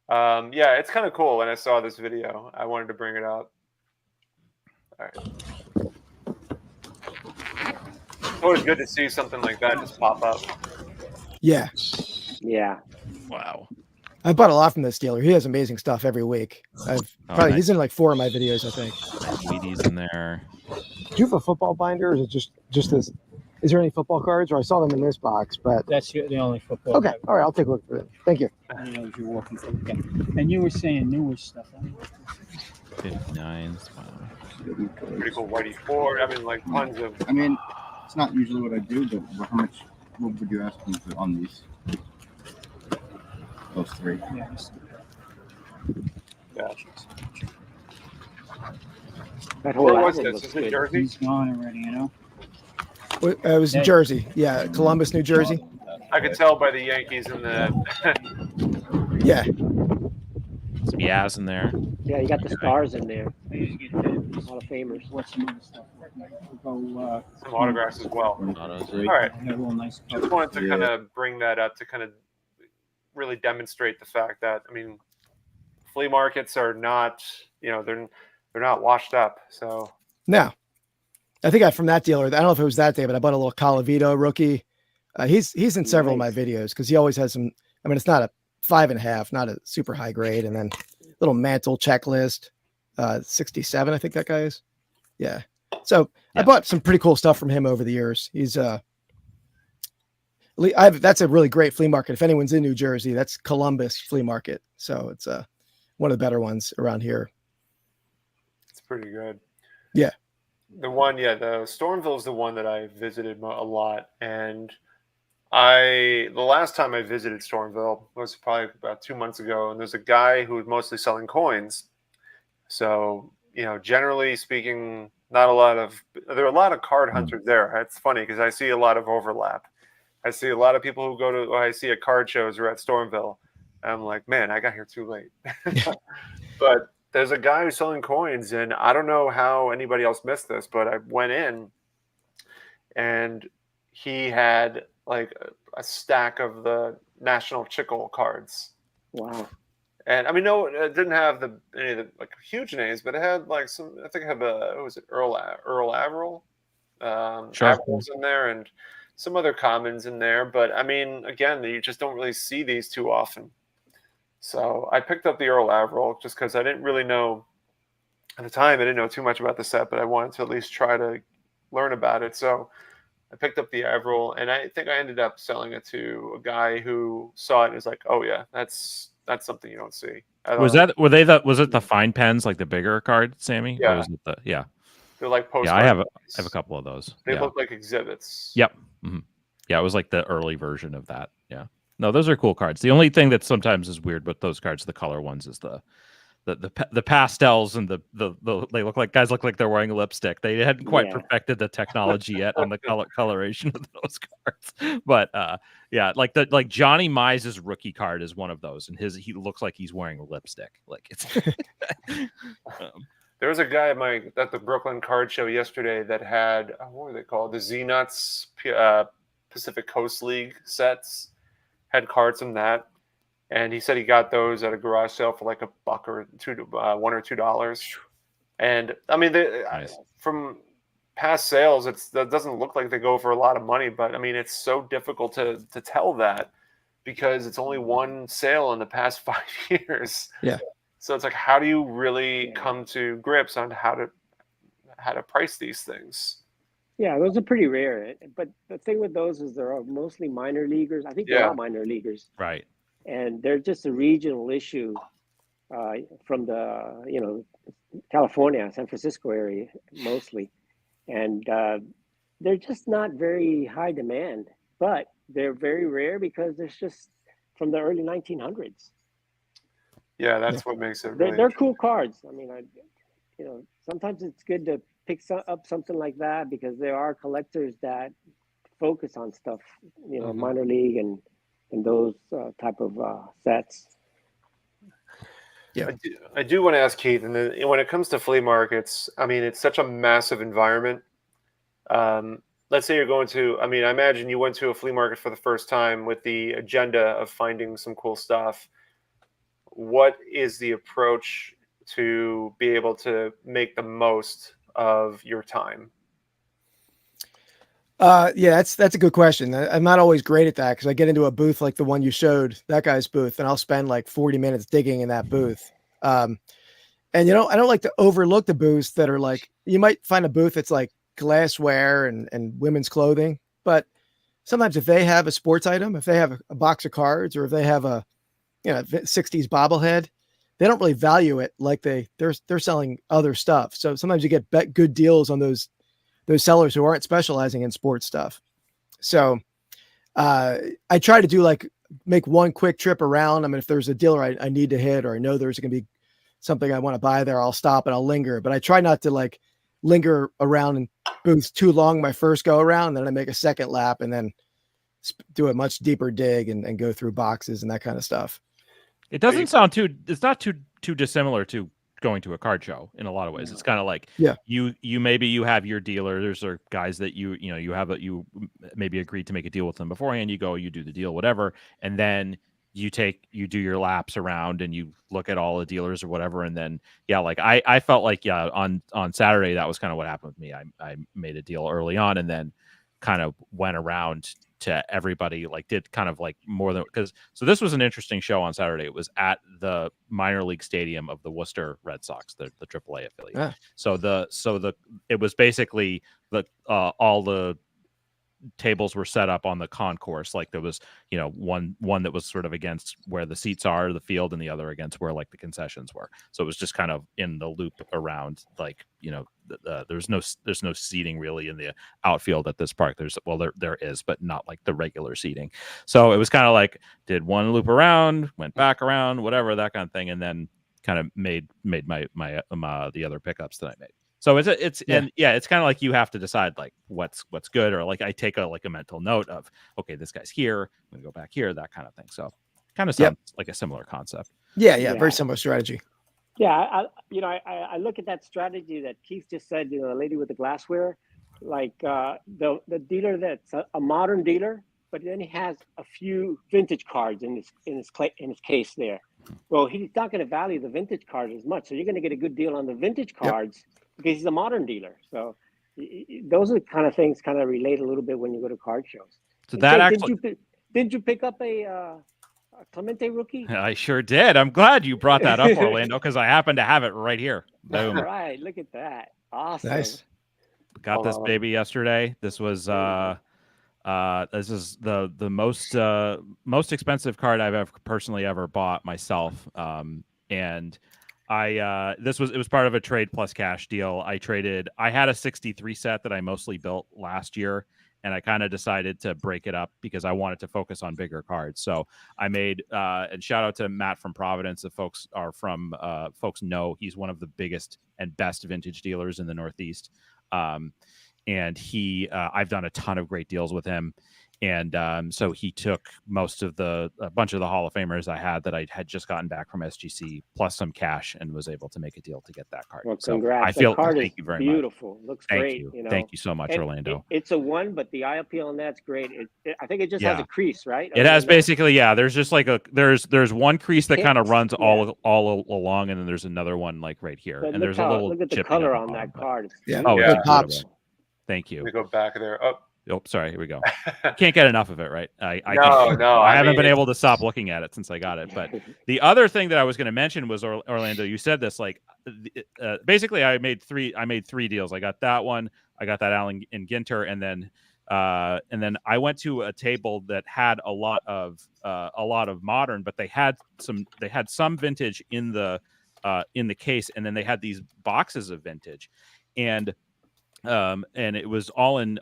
Yeah, it's kind of cool. When I saw this video, I wanted to bring it up. All right. It's always good to see something like that just pop up. Yeah. Yeah. Wow. I bought a lot from this dealer. He has amazing stuff every week. He's in like 4 of my videos, I think. Wheaties in there. Do you have a football binder, or is it just this? Is there any football cards? Or I saw them in this box, but that's the only football. Okay, all right, I'll take a look for them. Thank you. You're walking through. Okay. And you were saying newer stuff. 59s. Wow. Pretty cool. Whitey Ford. I mean, like tons of. I mean, it's not usually what I do, but how much? What would you ask me on these? Those 3. Yeah. That whole Where was this? Is it Jersey? He's gone already, It was in Jersey. Yeah, Columbus, New Jersey. I could tell by the Yankees and the. Yeah. Some Yaz in there. Yeah, you got the stars in there. Hall of Famers. What's some other stuff? We'll go, some autographs as well. All right. Just wanted to kind of bring that up to kind of really demonstrate the fact that, I mean, flea markets are not, they're not washed up. So no, I think from that dealer, I don't know if it was that day, but I bought a little Colavito rookie. He's in several of my videos because he always has some. I mean, it's not a 5.5, not a super high grade, and then little mantle checklist, 67. I think that guy is. Yeah. So I bought some pretty cool stuff from him over the years. He's that's a really great flea market. If anyone's in New Jersey, that's Columbus Flea Market. So it's one of the better ones around here. It's pretty good. Yeah. The Stormville is the one that I visited a lot. And the last time I visited Stormville was probably about 2 months ago. And there's a guy who was mostly selling coins. So, generally speaking, Not a lot of there are a lot of card hunters there. It's funny because I see a lot of overlap. I see a lot of people who go to I see at card shows or at Stormville. And I'm like, man, I got here too late. But there's a guy who's selling coins, and I don't know how anybody else missed this, but I went in and he had like a stack of the National Chickle cards. Wow. And I mean, no, it didn't have any of the like huge names, but it had like some. I think it had what was it, Earl Averill, Sure. Averill's in there, and some other commons in there. But I mean, again, you just don't really see these too often. So I picked up the Earl Averill just because I didn't really know at the time. I didn't know too much about the set, but I wanted to at least try to learn about it. So I picked up the Averill, and I think I ended up selling it to a guy who saw it and was like, "Oh yeah, that's something you don't see." Was it the fine pens, like the bigger card, Sammy? Yeah. Or was it They're like postcards. Yeah, I have a couple of those. They yeah. look like exhibits. Yep. Mm-hmm. Yeah, it was like the early version of that. Yeah. No, those are cool cards. The only thing that sometimes is weird with those cards, the color ones, is the pastels and the they guys look like they're wearing lipstick. They hadn't quite perfected the technology yet on the coloration of those cards. But yeah, like Johnny Mize's rookie card is one of those, and he looks like he's wearing lipstick. Like it's there was a guy at the Brooklyn card show yesterday that had what were they called? The Z Nuts Pacific Coast League sets had cards from that. And he said he got those at a garage sale for like $1 or $1 or $2. And I mean, nice. From past sales, that doesn't look like they go for a lot of money. But I mean, it's so difficult to tell that because it's only one sale in the past 5 years. Yeah. So it's like, how do you really come to grips on how to price these things? Yeah, those are pretty rare. But the thing with those is they're mostly minor leaguers. I think they're all minor leaguers. Right. And they're just a regional issue from the California, San Francisco area mostly, and they're just not very high demand. But they're very rare because it's just from the early 1900s. Yeah, that's what makes it. Really they're cool cards. I mean, sometimes it's good to pick up something like that because there are collectors that focus on stuff, minor league and those type of sets. Yeah, I do want to ask Keith, and then when it comes to flea markets, I mean, it's such a massive environment. Let's say you're going to, I mean, I imagine you went to a flea market for the first time with the agenda of finding some cool stuff. What is the approach to be able to make the most of your time? Yeah, that's a good question. I'm not always great at that because I get into a booth like the one you showed, that guy's booth, and I'll spend like 40 minutes digging in that booth. And I don't like to overlook the booths that are like, you might find a booth that's like glassware and women's clothing, but sometimes if they have a sports item, if they have a box of cards, or if they have a 60s bobblehead, they don't really value it like they're selling other stuff. So sometimes you get good deals on those sellers who aren't specializing in sports stuff. So I try to make one quick trip around. I mean, if there's a dealer I need to hit, or I know there's going to be something I want to buy there, I'll stop and I'll linger. But I try not to linger around in booths too long my first go around. Then I make a second lap and then do a much deeper dig and go through boxes and that kind of stuff. It doesn't sound it's not too dissimilar to going to a card show in a lot of ways. It's kind of like, you have your dealers or guys that you maybe agreed to make a deal with them beforehand. You go, you do the deal, whatever, and then you do your laps around and you look at all the dealers or whatever, and then I felt like on Saturday that was kind of what happened with me. I made a deal early on and then kind of went around to everybody, did kind of more than, because so this was an interesting show on Saturday. It was at the minor league stadium of the Worcester Red Sox, the AAA affiliate. Ah. So it was basically all the tables were set up on the concourse. There was one that was sort of against where the seats are, the field, and the other against where the concessions were. So it was just kind of in the loop around there's no seating really in the outfield at this park. There is, but not the regular seating. So it was kind of did one loop around, went back around, whatever, that kind of thing, and then kind of made my the other pickups that I made. So it's and yeah, it's kind of like you have to decide like what's good, or like I take a mental note of, okay, this guy's here, I'm gonna go back here, that kind of thing. So kind of sounds like a similar concept. Yeah, very similar strategy. Yeah, I look at that strategy that Keith just said. The lady with the glassware, like the dealer that's a modern dealer, but then he has a few vintage cards in his case there. Well, he's not going to value the vintage cards as much, so you're going to get a good deal on the vintage cards because he's a modern dealer. So those are the kind of things kind of relate a little bit when you go to card shows. So that Jay, actually, didn't you pick up a Clemente rookie? I sure did. I'm glad you brought that up, Orlando, because I happen to have it right here. Boom. All right, look at that. Awesome. Nice. Got this baby yesterday. This was this is the most expensive card I've ever personally ever bought myself. And it was part of a trade plus cash deal. I had a 63 set that I mostly built last year, and I kind of decided to break it up because I wanted to focus on bigger cards. So I made and shout out to Matt from Providence. If folks know, he's one of the biggest and best vintage dealers in the Northeast. And I've done a ton of great deals with him. And so he took a bunch of the Hall of Famers I had that I had just gotten back from SGC plus some cash, and was able to make a deal to get that card. Well, so congrats. Thank you very beautiful. Much. Looks thank great. You. Thank you so much, Orlando. It's a 1, but the eye appeal on that's great. I think it just has a crease, right? It has basically, there's just like there's one crease that kind of runs all along, and then there's another one like right here. But and there's a little look at the color on that card. It pops. Thank you. Let me go back there. Oh, sorry. Here we go. Can't get enough of it, right? I haven't been able to stop looking at it since I got it. But the other thing that I was going to mention was Orlando. You said this, like, basically, I made three deals. I got that one, I got that Allen and Ginter, and then I went to a table that had a lot of modern, but they had some vintage in the case, and then they had these boxes of vintage, and it was all in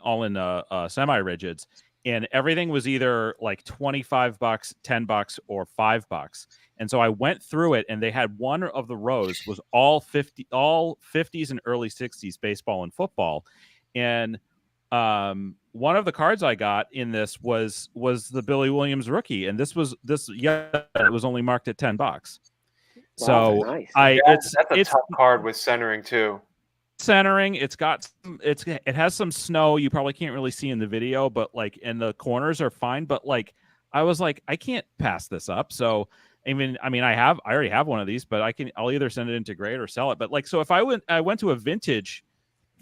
semi-rigids, and everything was either like $25, $10, or $5. And so I went through it, and they had one of the rows was all 50s and early 60s baseball and football. And one of the cards I got in this was the Billy Williams rookie, and it was only marked at $10. So nice. That's a tough card with centering too. Centering, it has some snow you probably can't really see in the video, but like, and the corners are fine, but like I was like, I can't pass this up. So I already have one of these, but I'll either send it into grade or sell it. But like, so if I went to a vintage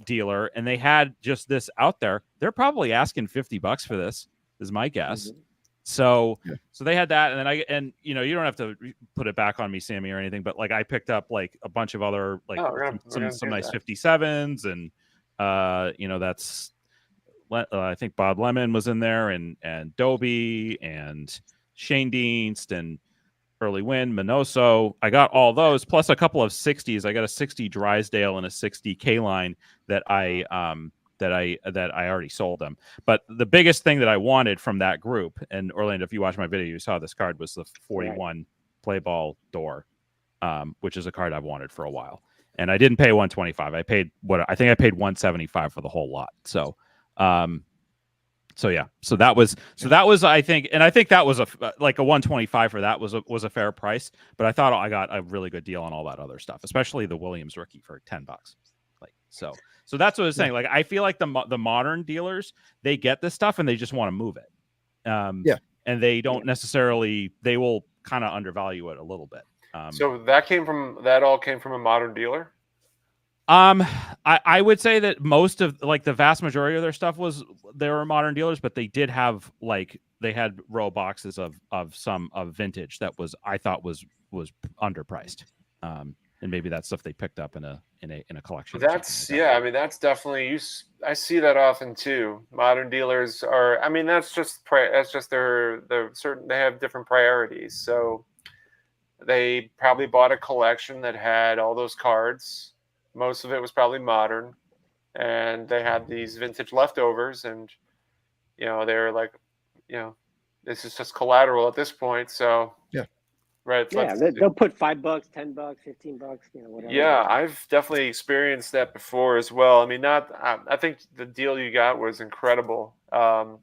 dealer and they had just this out there, they're probably asking $50 for this, is my guess. Mm-hmm. So they had that, and you don't have to put it back on me, Sammy, or anything, but like I picked up like a bunch of other like some nice 57s, and that's I think Bob Lemon was in there, and Dobie and Shane Dienst and Early Win, Minoso. I got all those plus a couple of 60s. I got a 60 Drysdale and a 60 K-line that I already sold them. But the biggest thing that I wanted from that group, and Orlando, if you watched my video, you saw this card, was the 41 play ball door, which is a card I've wanted for a while. And I didn't pay $125. I paid I think I paid $175 for the whole lot. So that was I think that was a $125 for that was a fair price. But I thought I got a really good deal on all that other stuff, especially the Williams rookie for $10. So that's what I was saying. Like, I feel like the modern dealers, they get this stuff and they just want to move it. And they don't necessarily, they will kind of undervalue it a little bit. So that all came from a modern dealer? I would say that most of, like, the vast majority of their stuff they were modern dealers, but they did have, like, they had row boxes of some vintage that I thought was underpriced. And maybe that's stuff they picked up in a collection. That's definitely I see that often too. Modern dealers are, that's just their certain, they have different priorities. So they probably bought a collection that had all those cards. Most of it was probably modern, and they had these vintage leftovers, and they're like, this is just collateral at this point. So Right. It's Yeah, like, they'll put $5, $10, $15, whatever. yeah, I've definitely experienced that before as well. I mean, not. I think the deal you got was incredible. As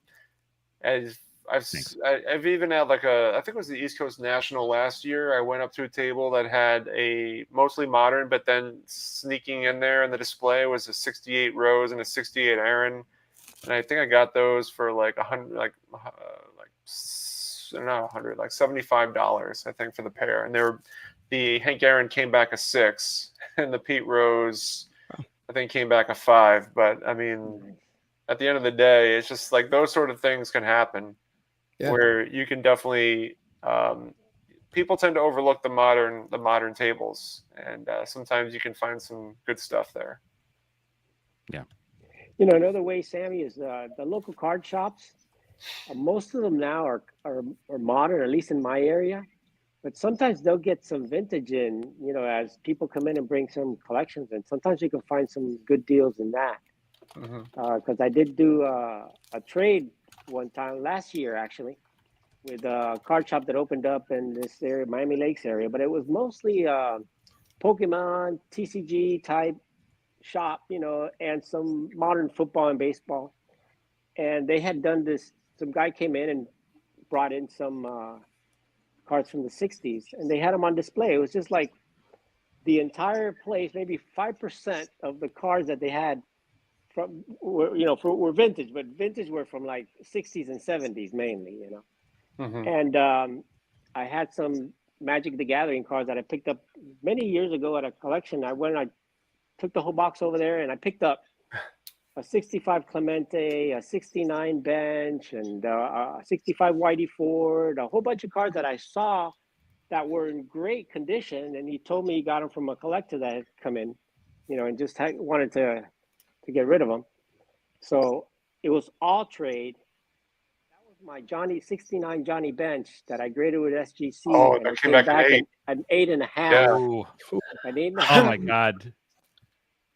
Thanks. I've even had like I think it was the East Coast National last year. I went up to a table that had a mostly modern, but then sneaking in there in the display was a 68 Rose and a 68 Aaron, and I think I got those for like not 100, like $75, I think, for the pair. And the Hank Aaron came back a 6, and the Pete Rose, I think, came back a 5. But I mean, at the end of the day, it's just like those sort of things can happen, where you can definitely. People tend to overlook the modern tables, and sometimes you can find some good stuff there. Yeah. Another way, Sammy, is the local card shops. Most of them now are modern, at least in my area. But sometimes they'll get some vintage in, as people come in and bring some collections in. Sometimes you can find some good deals in that. Because I did do a trade one time last year, actually, with a card shop that opened up in this area, Miami Lakes area. But it was mostly Pokemon, TCG type shop, and some modern football and baseball. And they had done this. Some guy came in and brought in some cards from the 60s, and they had them on display. It was just like the entire place, maybe 5% of the cards that they had were vintage, but vintage were from like 60s and 70s mainly, And I had some Magic the Gathering cards that I picked up many years ago at a collection. I took the whole box over there, and I picked up a 65 Clemente, a 69 Bench, and a 65 Whitey Ford, a whole bunch of cards that I saw that were in great condition. And he told me he got them from a collector that had come in, and just wanted to get rid of them. So it was all trade. That was my 69 Johnny Bench that I graded with SGC. Oh, and that it came back an 8.5. Yeah. Ooh. An 8.5. Oh my God.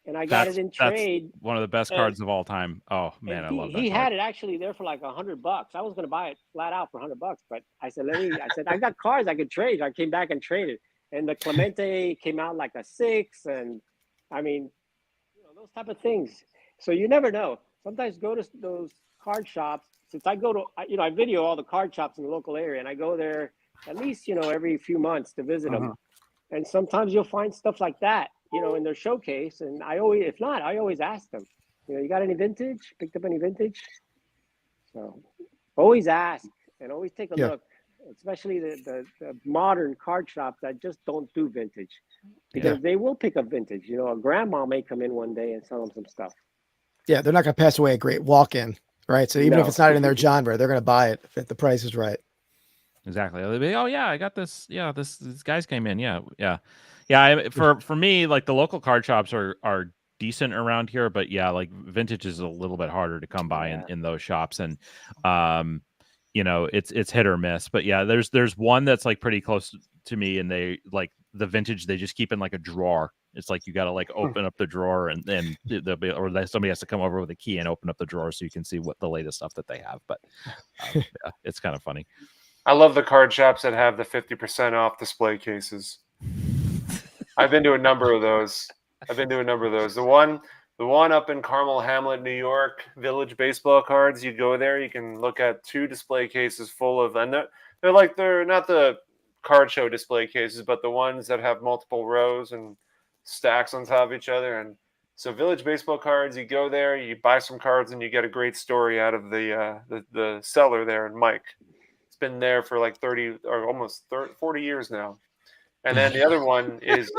And I got it in trade. That's one of the best cards of all time. Oh man, I love that. He had it actually there for like $100. I was going to buy it flat out for $100, but I said, I got cards I could trade. I came back and traded, and the Clemente came out like a 6, and I mean, those type of things. So you never know. Sometimes go to those card shops. Since I go to, I video all the card shops in the local area, and I go there at least, every few months to visit them. And sometimes you'll find stuff like that, in their showcase. And I always ask them, you got any vintage? Picked up any vintage? So always ask and always take a look, especially the modern card shops that just don't do vintage, because they will pick up vintage. A grandma may come in one day and sell them some stuff. Yeah, they're not going to pass away a great walk-in, right? So even if it's not in their genre, they're going to buy it if the price is right. Exactly. They'll be, oh yeah, I got this. Yeah, this guys came in. Yeah. For me, like the local card shops are decent around here, but yeah, like vintage is a little bit harder to come by in those shops, and it's hit or miss. But yeah, there's one that's like pretty close to me, and they like the vintage. They just keep in like a drawer. It's like you got to like open up the drawer, and then somebody has to come over with a key and open up the drawer so you can see what the latest stuff that they have. But it's kind of funny. I love the card shops that have the 50% off display cases. I've been to a number of those. The one up in Carmel Hamlet, New York, Village Baseball Cards. You go there, you can look at 2 display cases full of, and they're not the card show display cases, but the ones that have multiple rows and stacks on top of each other. And so Village Baseball Cards, you go there, you buy some cards, and you get a great story out of the seller there, and Mike. Been there for like 30 or almost 40 years now. And then the other one is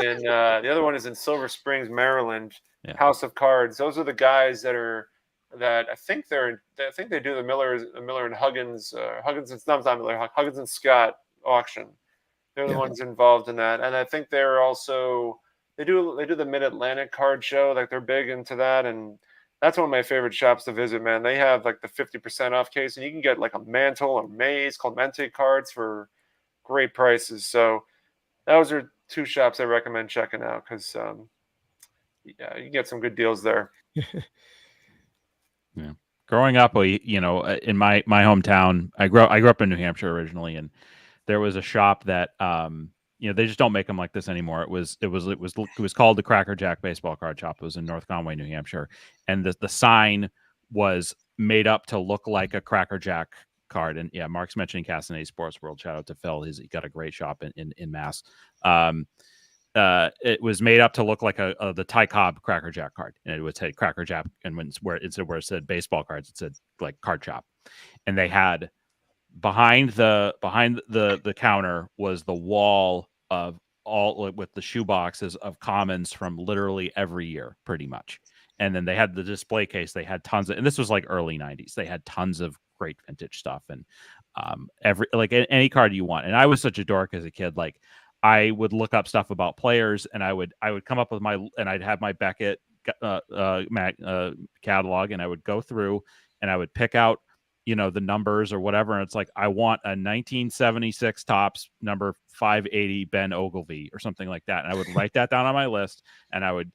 in Silver Springs, Maryland, House of Cards. Those are the guys that I think they do the Miller and Huggins Huggins and Scott auction. They're the ones involved in that. And I think they're also they do the Mid-Atlantic card show, like they're big into that, and that's one of my favorite shops to visit, man. They have like the 50% off case, and you can get like a Mantle or Maze Clemente cards for great prices. So those are 2 shops I recommend checking out, because you can get some good deals there. Yeah. Growing up, in my hometown, I grew up in New Hampshire originally, and there was a shop that they just don't make them like this anymore. It was called the Cracker Jack Baseball Card Shop. It was in North Conway, New Hampshire, and the sign was made up to look like a Cracker Jack card. And yeah, Mark's mentioning Castanet Sports World. Shout out to Phil. He got a great shop in Mass. It was made up to look like the Ty Cobb Cracker Jack card, and it would say Cracker Jack, and where it said baseball cards, it said like card shop. And they had behind the counter was the wall of all with the shoe boxes of commons from literally every year, pretty much. And then they had the display case. They had tons of, and this was like early 90s. They had tons of great vintage stuff and any card you want. And I was such a dork as a kid. Like I would look up stuff about players, and I would come up with I'd have my Beckett catalog, and I would go through and I would pick out the numbers or whatever, and it's like I want a 1976 Topps number 580 Ben Ogilvy or something like that, and I would write that down on my list, and I would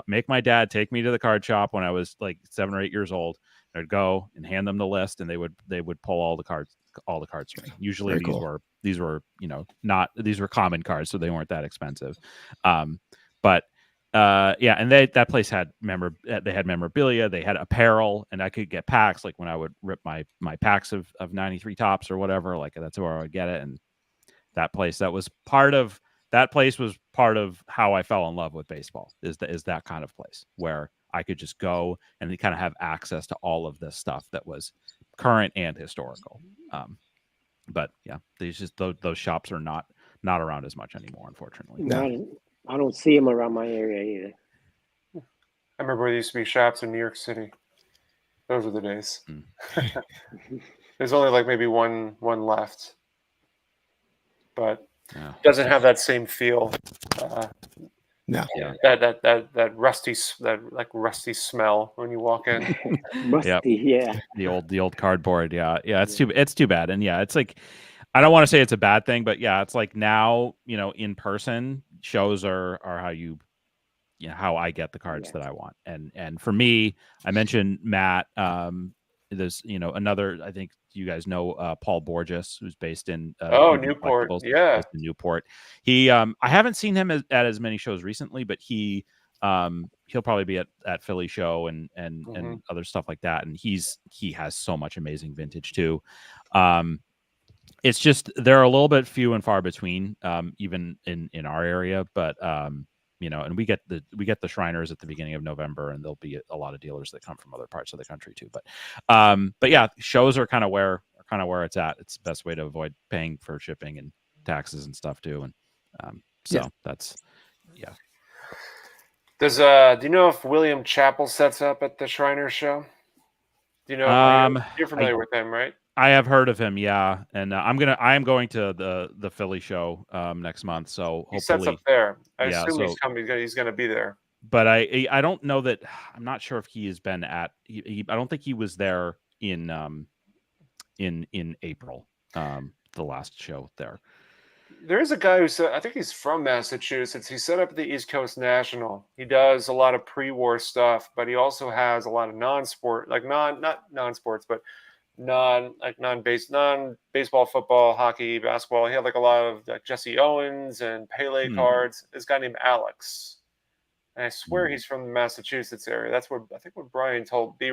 make my dad take me to the card shop when I was like 7 or 8 years old. I'd go and hand them the list, and they would pull all the cards for me. Usually these were these were common cards, so they weren't that expensive. But and that place had memorabilia, they had apparel, and I could get packs. Like when I would rip my packs of 93 Topps or whatever, like that's where I would get it. And that place was part of how I fell in love with baseball, is that kind of place where I could just go and kind of have access to all of this stuff that was current and historical. But yeah, those shops are not around as much anymore, unfortunately. No. I don't see them around my area either. I remember there used to be shops in New York City. Those were the days. There's only like maybe one left, but it doesn't have that same feel. No. Yeah. That rusty smell when you walk in. Rusty, yeah. The old cardboard. Yeah. It's too bad. And yeah, it's like, I don't want to say it's a bad thing, but yeah, it's like now, in person shows are how I get the cards that I want. And for me, I mentioned Matt, there's, another, I think you guys know, Paul Borges, who's based in Newport. Yeah. Based in Newport. He, I haven't seen him at as many shows recently, but he'll probably be at Philly show and other stuff like that. And he has so much amazing vintage too. It's just they're a little bit few and far between, even in our area. But and we get the Shriners at the beginning of November, and there'll be a lot of dealers that come from other parts of the country too. But yeah, shows are kind of where it's at. It's the best way to avoid paying for shipping and taxes and stuff too. And that's yeah. Do you know if William Chappell sets up at the Shriners show? Do you know? You're familiar with him, right? I have heard of him, yeah, and I am going to the Philly show next month. So hopefully he sets up there. I assume he's coming. He's going to be there. But I don't know that. I'm not sure if he has been at. I don't think he was there in April. The last show there. There is a guy I think he's from Massachusetts. He set up the East Coast National. He does a lot of pre-war stuff, but he also has a lot of non-sport, like not non-sports, but non-baseball, football, hockey, basketball. He had like a lot of like Jesse Owens and Pele cards. This guy named Alex, and I swear he's from the Massachusetts area. That's where I think what Brian told me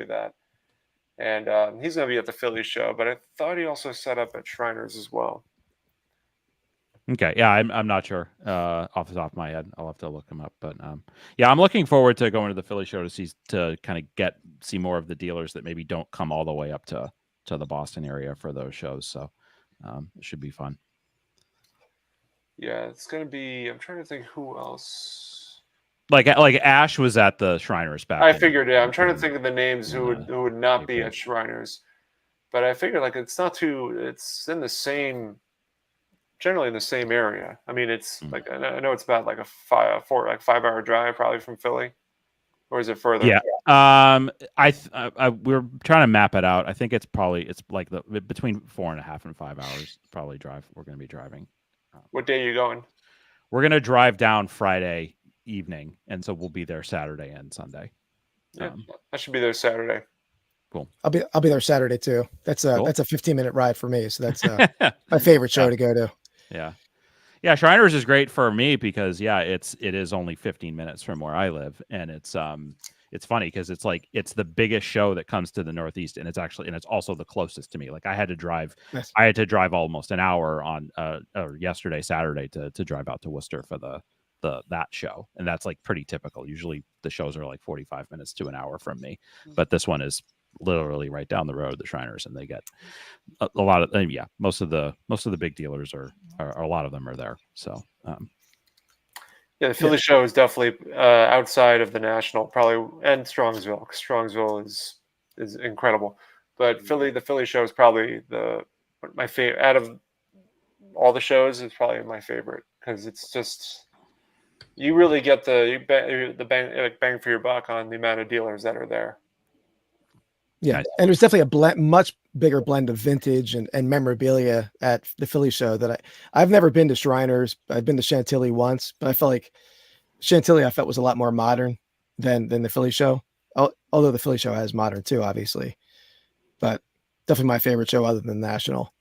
that, and he's going to be at the Philly show. But I thought he also set up at Shriners as well. Okay, yeah, I'm not sure off the top of my head. I'll have to look him up, but yeah, I'm looking forward to going to the Philly show to kind of see more of the dealers that maybe don't come all the way up to the Boston area for those shows. So it should be fun. Yeah, it's gonna be. I'm trying to think who else. Like Ash was at the Shriners back. I figured, yeah. I'm trying to think of the names who would not be at Shriners, but I figured like it's in the same. Generally in the same area. I mean, it's like I know it's about like a 5-hour drive probably from Philly, or is it further? Yeah. We're trying to map it out. I think it's like between 4.5 and 5 hours probably drive. We're going to be driving. What day are you going? We're going to drive down Friday evening, and so we'll be there Saturday and Sunday. Yeah, I should be there Saturday. Cool. I'll be there Saturday too. That's a Cool. that's a 15-minute ride for me. So that's my favorite show to go to. Yeah. Yeah, Shriners is great for me because it is only 15 minutes from where I live, and it's funny because it's the biggest show that comes to the Northeast, and it's also the closest to me. Like I had to drive almost an hour on yesterday Saturday to drive out to Worcester for that show, and that's like pretty typical. Usually the shows are like 45 minutes to an hour from me, but this one is literally right down the road, the Shriners, and they get a lot of most of the big dealers are a lot of them are there. So the Philly show is definitely outside of the national, probably, and Strongsville. Strongsville is incredible, but the Philly show is probably my favorite out of all the shows. Is probably my favorite because it's just you really get the bang for your buck on the amount of dealers that are there. Yeah, and there's definitely a much bigger blend of vintage and memorabilia at the Philly show that I've never been to Shriners. I've been to Chantilly once, but I felt like Chantilly was a lot more modern than the Philly show. Although the Philly show has modern too, obviously, but definitely my favorite show other than National.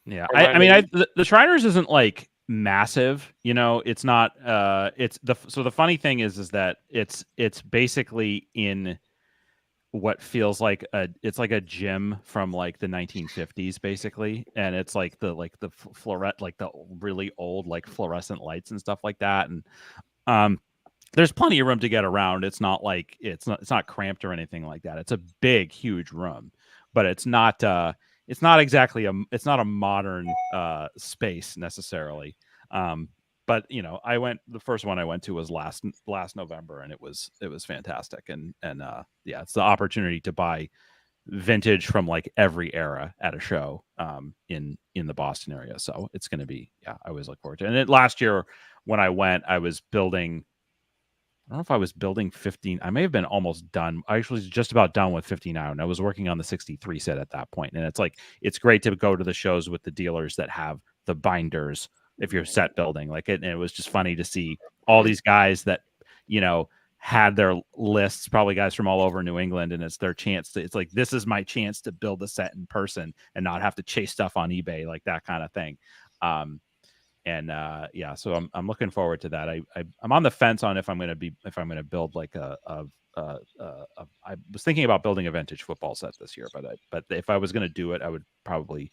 Yeah, I mean, the Shriners isn't like massive, it's not. So the funny thing is that it's basically in what feels like it's like a gym from like the 1950s basically, and it's like the really old like fluorescent lights and stuff like that, and there's plenty of room to get around. It's not like it's not cramped or anything like that. It's a big huge room, but it's not exactly it's not a modern space necessarily. But the first one I went to was last November, and it was fantastic. And it's the opportunity to buy vintage from like every era at a show in the Boston area. So it's going to be, I always look forward to it. And last year when I went, I was building, I don't know if I was building 15. I may have been almost done. I actually was just about done with 59. And I was working on the 63 set at that point. And it's great to go to the shows with the dealers that have the binders if you're set building and it was just funny to see all these guys that, had their lists, probably guys from all over New England. And it's their chance it's like, this is my chance to build a set in person and not have to chase stuff on eBay, like that kind of thing. So I'm looking forward to that. I'm on the fence on if I'm going to build like I was thinking about building a vintage football set this year, but if I was going to do it, I would probably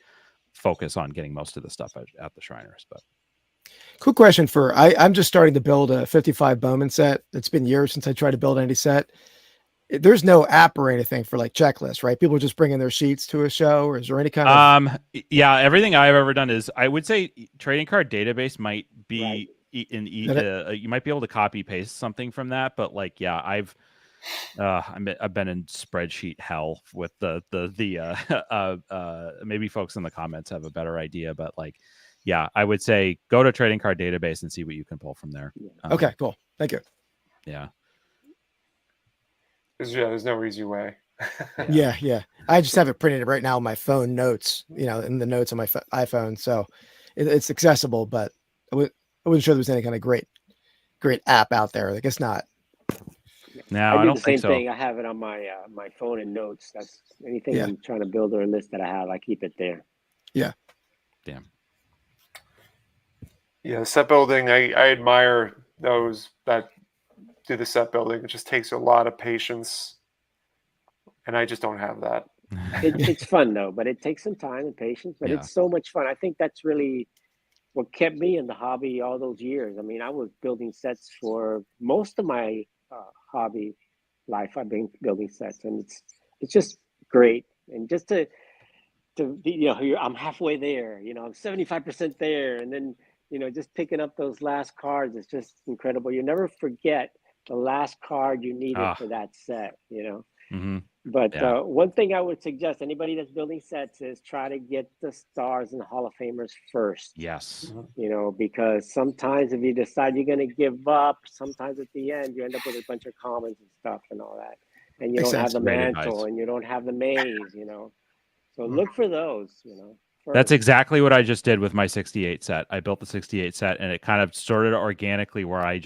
focus on getting most of the stuff at the Shriners. But quick question I'm just starting to build a 55 Bowman set. It's been years since I tried to build any set. There's no app or anything for like checklists, right? People just bring in their sheets to a show, or is there any kind of everything I've ever done is, I would say, trading card database might be you might be able to copy paste something from that, but I've been in spreadsheet hell with the maybe folks in the comments have a better idea, but I would say go to trading card database and see what you can pull from there. Okay, cool. Thank you. Yeah. There's no easy way. Yeah. I just have it printed right now on my phone notes, in the notes on my iPhone. So it's accessible, but I wasn't sure there was any kind of great app out there. I guess not. No, I do don't the same think so. thing. I have it on my my phone and notes. That's anything I'm trying to build or a list that I have, I keep it there. Yeah. Damn. Yeah, set building. I admire those that do the set building. It just takes a lot of patience, and I just don't have that. It's fun though, but it takes some time and patience. But it's so much fun. I think that's really what kept me in the hobby all those years. I mean, I was building sets for most of my hobby life. I've been building sets, and it's just great. And just to be, I'm halfway there. I'm 75% there, and then just picking up those last cards. It's just incredible. You never forget the last card you needed for that set. Mm-hmm. But one thing I would suggest anybody that's building sets is try to get the stars and the Hall of Famers first. Yes. Because sometimes if you decide you're going to give up, sometimes at the end you end up with a bunch of commons and stuff and all that, and you don't have the mantle and you don't have the maze. So look for those. First. That's exactly what I just did with my 68 set. I built the 68 set, and it kind of started organically where I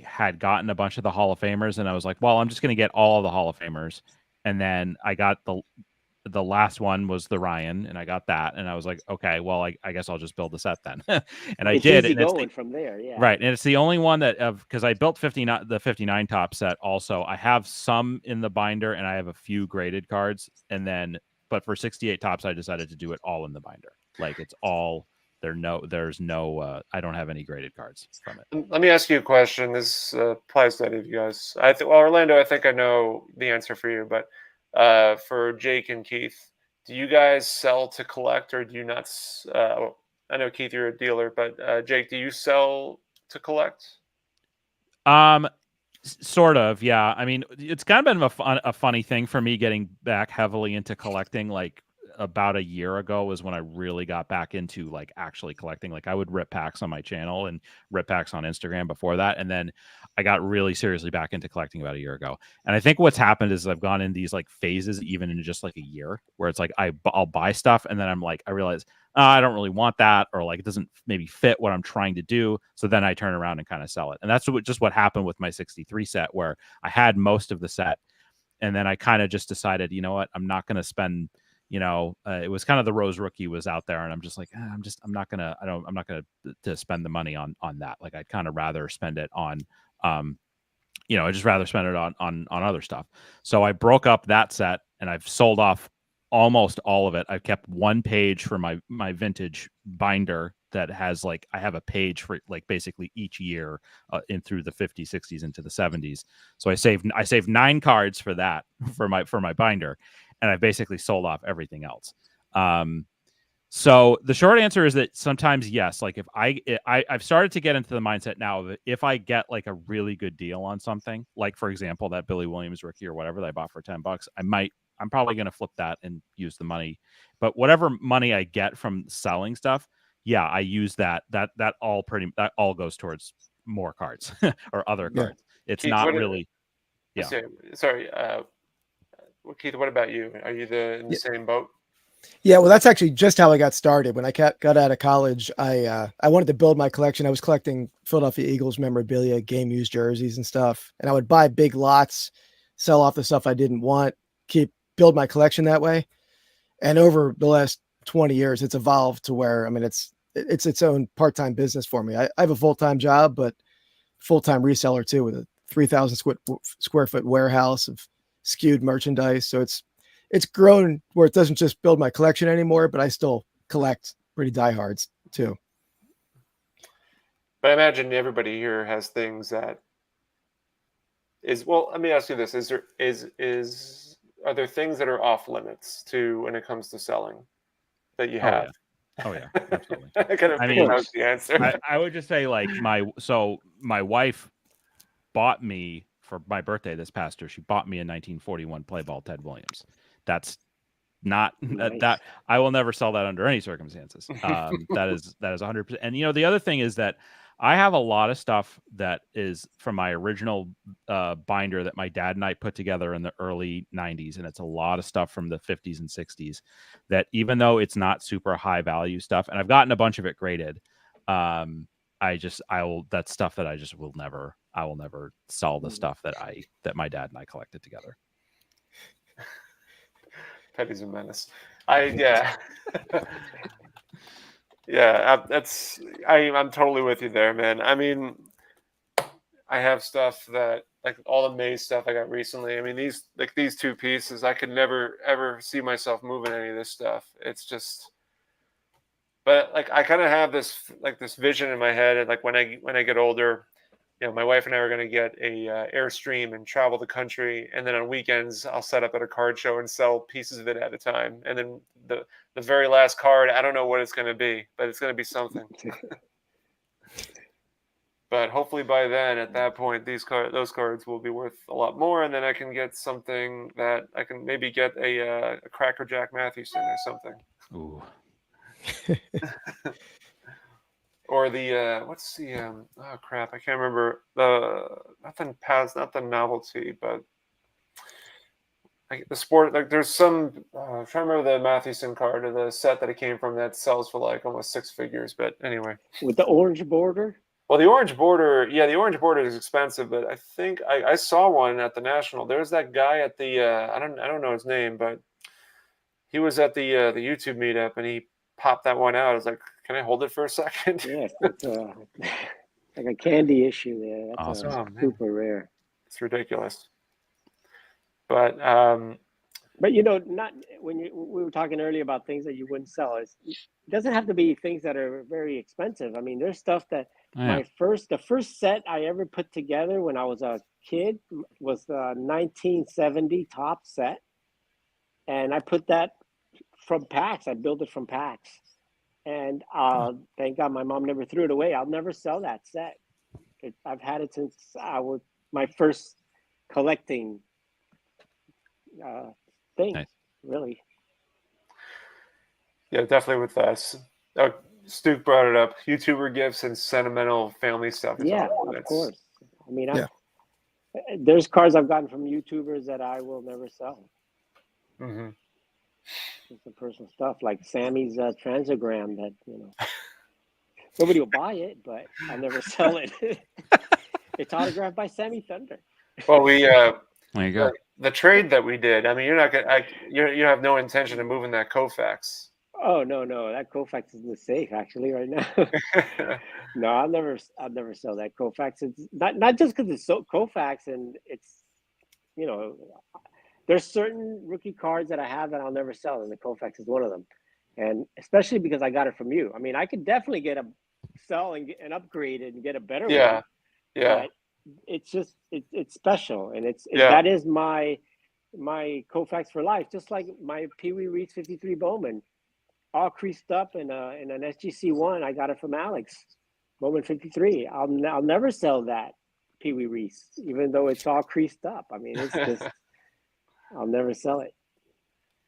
had gotten a bunch of the Hall of Famers, and I was like, well, I'm just going to get all of the Hall of Famers, and then I got the last one was the Ryan, and I got that, and I was like, okay, well, I guess I'll just build the set then, and I It's did, easy and it's going from there. Yeah. right, and it's the only one that because I built the 59 top set. Also, I have some in the binder, and I have a few graded cards, and then but for 68 tops, I decided to do it all in the binder. Like it's all there's no I don't have any graded cards from it. Let me ask you a question. This applies to any of you guys. Well, Orlando, I think I know the answer for you, but for Jake and Keith, do you guys sell to collect, or do you not? I know Keith, you're a dealer, but Jake, do you sell to collect? Sort of, yeah. I mean, it's kind of been a funny thing for me getting back heavily into collecting. Like about a year ago was when I really got back into like actually collecting. Like I would rip packs on my channel and rip packs on Instagram before that, and then I got really seriously back into collecting about a year ago. And I think what's happened is I've gone in these like phases, even in just like a year, where it's like I'll buy stuff and then I'm like I realize I don't really want that, or like it doesn't maybe fit what I'm trying to do. So then I turn around and kind of sell it. And that's just what happened with my 63 set, where I had most of the set, and then I kind of just decided, you know what, I'm not going to spend. It was kind of the Rose Rookie was out there, and I'm just like, I'm not gonna to spend the money on that. Like I'd kind of rather spend it on, I'd just rather spend it on other stuff. So I broke up that set, and I've sold off almost all of it. I've kept one page for my vintage binder that has like I have a page for like basically each year in through the 50s, 60s into the 70s. So I saved 9 cards for that for my binder, and I basically sold off everything else. So the short answer is that sometimes yes, like if I've started to get into the mindset now that if I get like a really good deal on something, like for example that Billy Williams rookie or whatever that I bought for $10, I'm probably going to flip that and use the money. But whatever money I get from selling stuff, yeah, I use that all goes towards more cards or other cards. It's Keith, not really. Yeah. Sorry. Keith, what about you? Are you in the same boat? Yeah, well, that's actually just how I got started. When I got out of college, I wanted to build my collection. I was collecting Philadelphia Eagles memorabilia, game used jerseys and stuff, and I would buy big lots, sell off the stuff I didn't want, build my collection that way. And over the last 20 years, it's evolved to where, I mean, it's its own part-time business for me. I have a full-time job, but full-time reseller too, with a 3,000 square foot warehouse of skewed merchandise. So it's grown where it doesn't just build my collection anymore, but I still collect pretty diehards too. But I imagine everybody here has things that well, let me ask you this. Are there things that are off limits to when it comes to selling that you have? Oh yeah, absolutely. I kind of figured out the answer. I would just say like my wife bought me for my birthday this past year. She bought me a 1941 play ball Ted Williams. That's not Nice. that I will never sell that under any circumstances. That is 100%. And the other thing is that I have a lot of stuff that is from my original binder that my dad and I put together in the early 90s. And it's a lot of stuff from the 50s and 60s that even though it's not super high value stuff, and I've gotten a bunch of it graded, that's stuff that I will never sell the stuff that my dad and I collected together. Petty's a menace. Yeah. Yeah, I'm totally with you there, man. I mean, I have stuff that like all the Maze stuff I got recently. I mean, these 2 pieces, I could never ever see myself moving any of this stuff. It's just, but like I kind of have this vision in my head, and like when I get older, my wife and I are going to get a Airstream and travel the country, and then on weekends I'll set up at a card show and sell pieces of it at a time. And then the very last card, I don't know what it's going to be, but it's going to be something. But hopefully by then, at that point, those cards will be worth a lot more, and then I can get something that I can maybe get a Cracker Jack Mathewson or something. Ooh. Or what's the oh crap, I can't remember not the novelty, but the sport, like there's some I'm trying to remember the Mathewson card or the set that it came from that sells for like almost 6 figures, but anyway. With the orange border? Well, the orange border, yeah, the orange border is expensive, but I think I saw one at the National. There's that guy at the I don't know his name, but he was at the YouTube meetup and he popped that one out. I was like, can I hold it for a second? Yes, it's like a candy issue there. That's Awesome. Oh, man. super rare. It's ridiculous. But But you know, not when we were talking earlier about things that you wouldn't sell. It doesn't have to be things that are very expensive. I mean, there's stuff that Yeah. the first set I ever put together when I was a kid was the 1970 top set, and I put that from packs. I built it from packs, and thank God my mom never threw it away. I'll never sell that set. I've had it since I was my first collecting thing. Nice. Really. yeah, definitely with us. Stu brought it up. YouTuber gifts and sentimental family stuff. Is Yeah, all. of course. I mean, Yeah. there's cards I've gotten from YouTubers that I will never sell. Mm-hmm. It's some personal stuff, like Sammy's transogram that, you know, nobody will buy it, but I'll never sell it. It's autographed by Sammy Thunder. Well, we There you go. the trade that we did. I mean, you're not gonna. You have no intention of moving that Kofax. Oh no, that Kofax is in the safe actually right now. No, I'll never sell that Kofax. It's not just because it's so Kofax and it's, you know, there's certain rookie cards that I have that I'll never sell, and the Kofax is one of them. And especially because I got it from you. I mean, I could definitely sell and upgrade it and get a better Yeah, one. yeah, But it's just it's special, and Yeah. that is my Kofax for life. Just like my Pee Wee Reese 53 Bowman, all creased up in an SGC one. I got it from Alex Bowman 53. I'll never sell that Pee Wee Reese, even though it's all creased up. I mean, it's just I'll never sell it.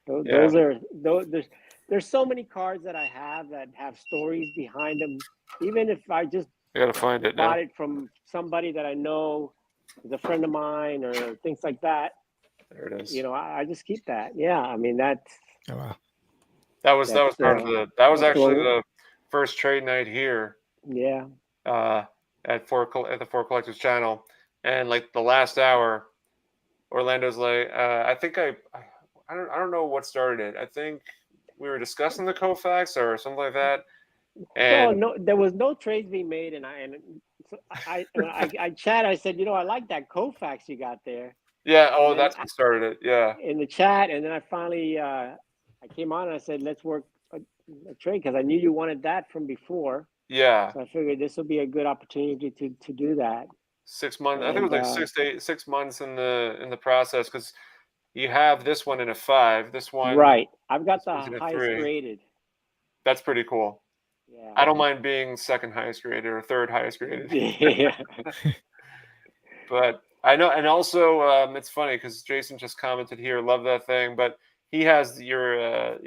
Those Yeah. are there's so many cards that I have that have stories behind them. Even if I just I gotta find it now. bought it from somebody that I know is a friend of mine or things like that, There it is. you know, I just keep that. Yeah, I mean that's Oh, wow. That was that's, part of that was that's the actually one- the first trade night here yeah. at the Four Collectors channel, and like the last hour, Orlando's like, I think I don't know what started it. I think we were discussing the Kofax or something like that, Well, and no, there was no trades being made, and I chat. I said, you know, I like that Kofax you got there yeah, oh, And then that's what started it. Yeah, in the chat, and then I finally I came on and I said, let's work a trade because I knew you wanted that from before. yeah. So I figured this will be a good opportunity to do that. 6 months. I think it was like And, 6 months in the process because you have this one in a 5. This one, right. I've got this the one's in a highest 3. graded. That's pretty cool. Yeah. I don't mind being second highest graded or third highest graded. Yeah. But I know, and also it's funny because Jason just commented here, love that thing. But he has your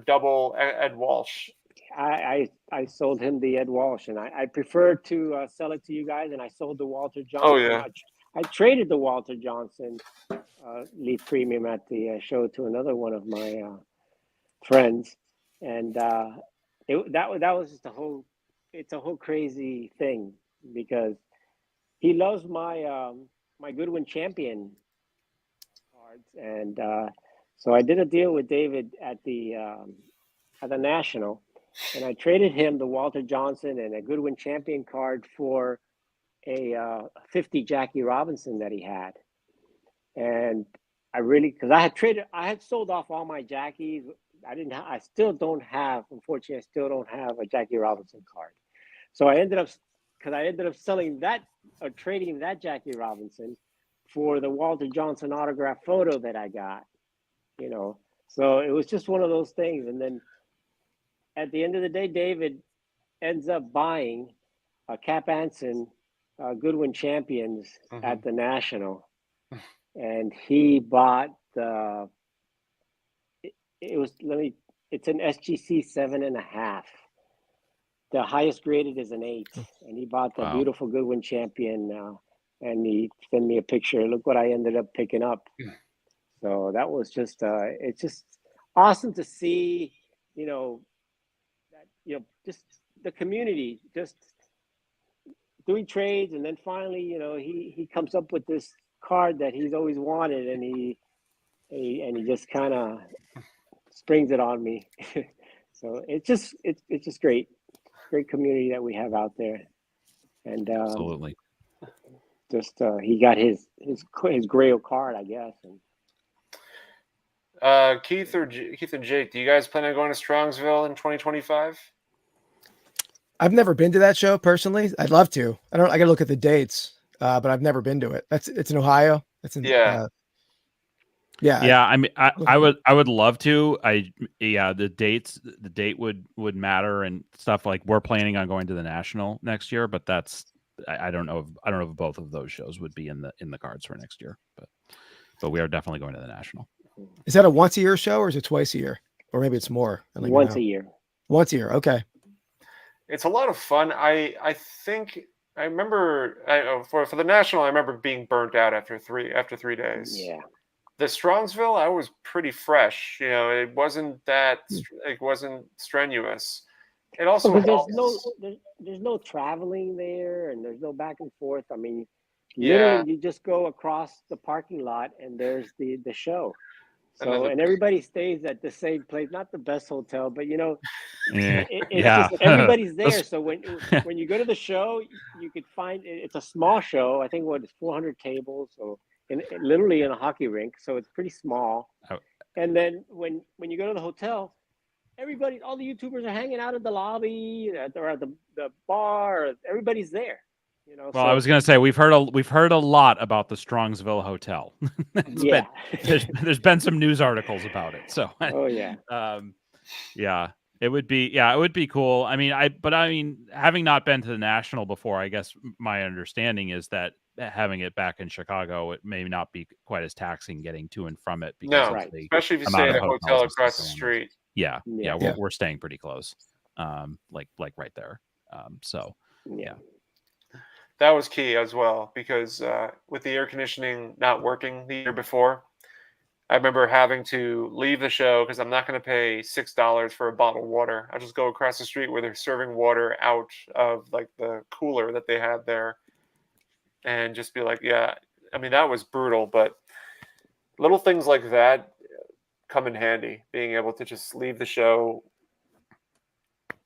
double Ed Walsh. I sold him the Ed Walsh, and I preferred to sell it to you guys, and I sold the Walter Johnson. Oh yeah, I traded the Walter Johnson Leaf Premium at the show to another one of my friends, and that was just it's a whole crazy thing because he loves my my Goodwin Champion cards, and so I did a deal with David at the National, and I traded him the Walter Johnson and a Goodwin Champion card for a 50 Jackie Robinson that he had, and because I had sold off all my Jackies. I still don't have, unfortunately, I still don't have a Jackie Robinson card. So I ended up selling that or trading that Jackie Robinson for the Walter Johnson autograph photo that I got, you know. So it was just one of those things. And then at the end of the day, David ends up buying a Cap Anson Goodwin Champions at the National. And he bought it's an SGC 7.5. The highest graded is an 8, and he bought the beautiful Goodwin Champion now. And he sent me a picture. Look what I ended up picking up. So that was just it's just awesome to see, you know, that just the community just doing trades, and then finally, you know, he comes up with this card that he's always wanted, and he just kind of springs it on me. So it's just great community that we have out there, and Absolutely. just he got his Grail card, I guess. And Keith and Jake, do you guys plan on going to Strongsville in 2025? I've never been to that show personally. I'd love to. I gotta look at the dates, but I've never been to it. It's in Ohio. It's in Yeah. Yeah, I mean, I would love to. The date would matter and stuff. Like, we're planning on going to the National next year, but I don't know if both of those shows would be in the cards for next year. But we are definitely going to the National. Is that a once a year show or is it twice a year, or maybe it's more? Once a year. Once a year. Okay. It's a lot of fun. I think I remember for the National, I remember being burnt out after three days. Yeah. The Strongsville, I was pretty fresh. You know, it wasn't strenuous. It also there's no traveling there, and there's no back and forth. I mean, Yeah. literally, you just go across the parking lot, and there's the show. And then So, and everybody stays at the same place, not the best hotel, but you know, Yeah. it's Yeah. just everybody's there. So when you go to the show, you could find it's a small show. I think it's 400 tables, so literally in a hockey rink. So it's pretty small. Oh. And then when you go to the hotel, all the YouTubers are hanging out in the lobby or at the bar. Everybody's there. You know. Well, I was going to say we've heard a lot about the Strongsville Hotel. Yeah. There's been some news articles about it. So Oh yeah. Yeah, it would be cool. I mean, having not been to the National before, I guess my understanding is that having it back in Chicago, it may not be quite as taxing getting to and from it. Because No, of the especially if you amount stay at of a hotels hotel and stuff across the going on. street. Yeah, Yeah. we're staying pretty close, like right there. So yeah. That was key as well, because with the air conditioning not working the year before, I remember having to leave the show because I'm not going to pay $6 for a bottle of water. I'll just go across the street where they're serving water out of like the cooler that they had there, and just be like, yeah. I mean, that was brutal, but little things like that come in handy. Being able to just leave the show,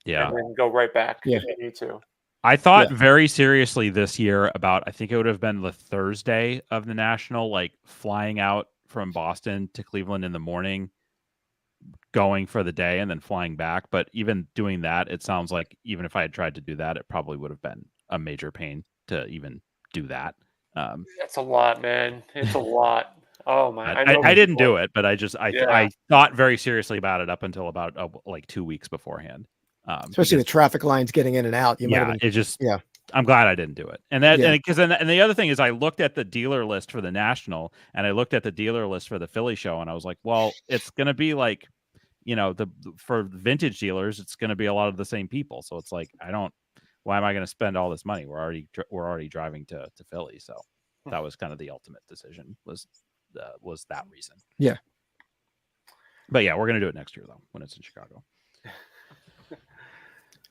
Yeah, and then go right back Yeah. if you need to. I thought very seriously this year about, I think it would have been the Thursday of the National, like flying out from Boston to Cleveland in the morning, going for the day, and then flying back. But even doing that, it sounds like even if I had tried to do that, it probably would have been a major pain to even do that. That's a lot, man. It's a lot. Oh my! I didn't do it, but Yeah. I thought very seriously about it up until about like 2 weeks beforehand. Especially the traffic lines getting in and out. You might have been, I'm glad I didn't do it. And the other thing is, I looked at the dealer list for the National, and I looked at the dealer list for the Philly show, and I was like, well, it's going to be like, you know, for vintage dealers, it's going to be a lot of the same people. So it's like, why am I going to spend all this money? We're already driving to Philly. So that was kind of the ultimate decision, was that reason. Yeah. But yeah, we're going to do it next year though, when it's in Chicago.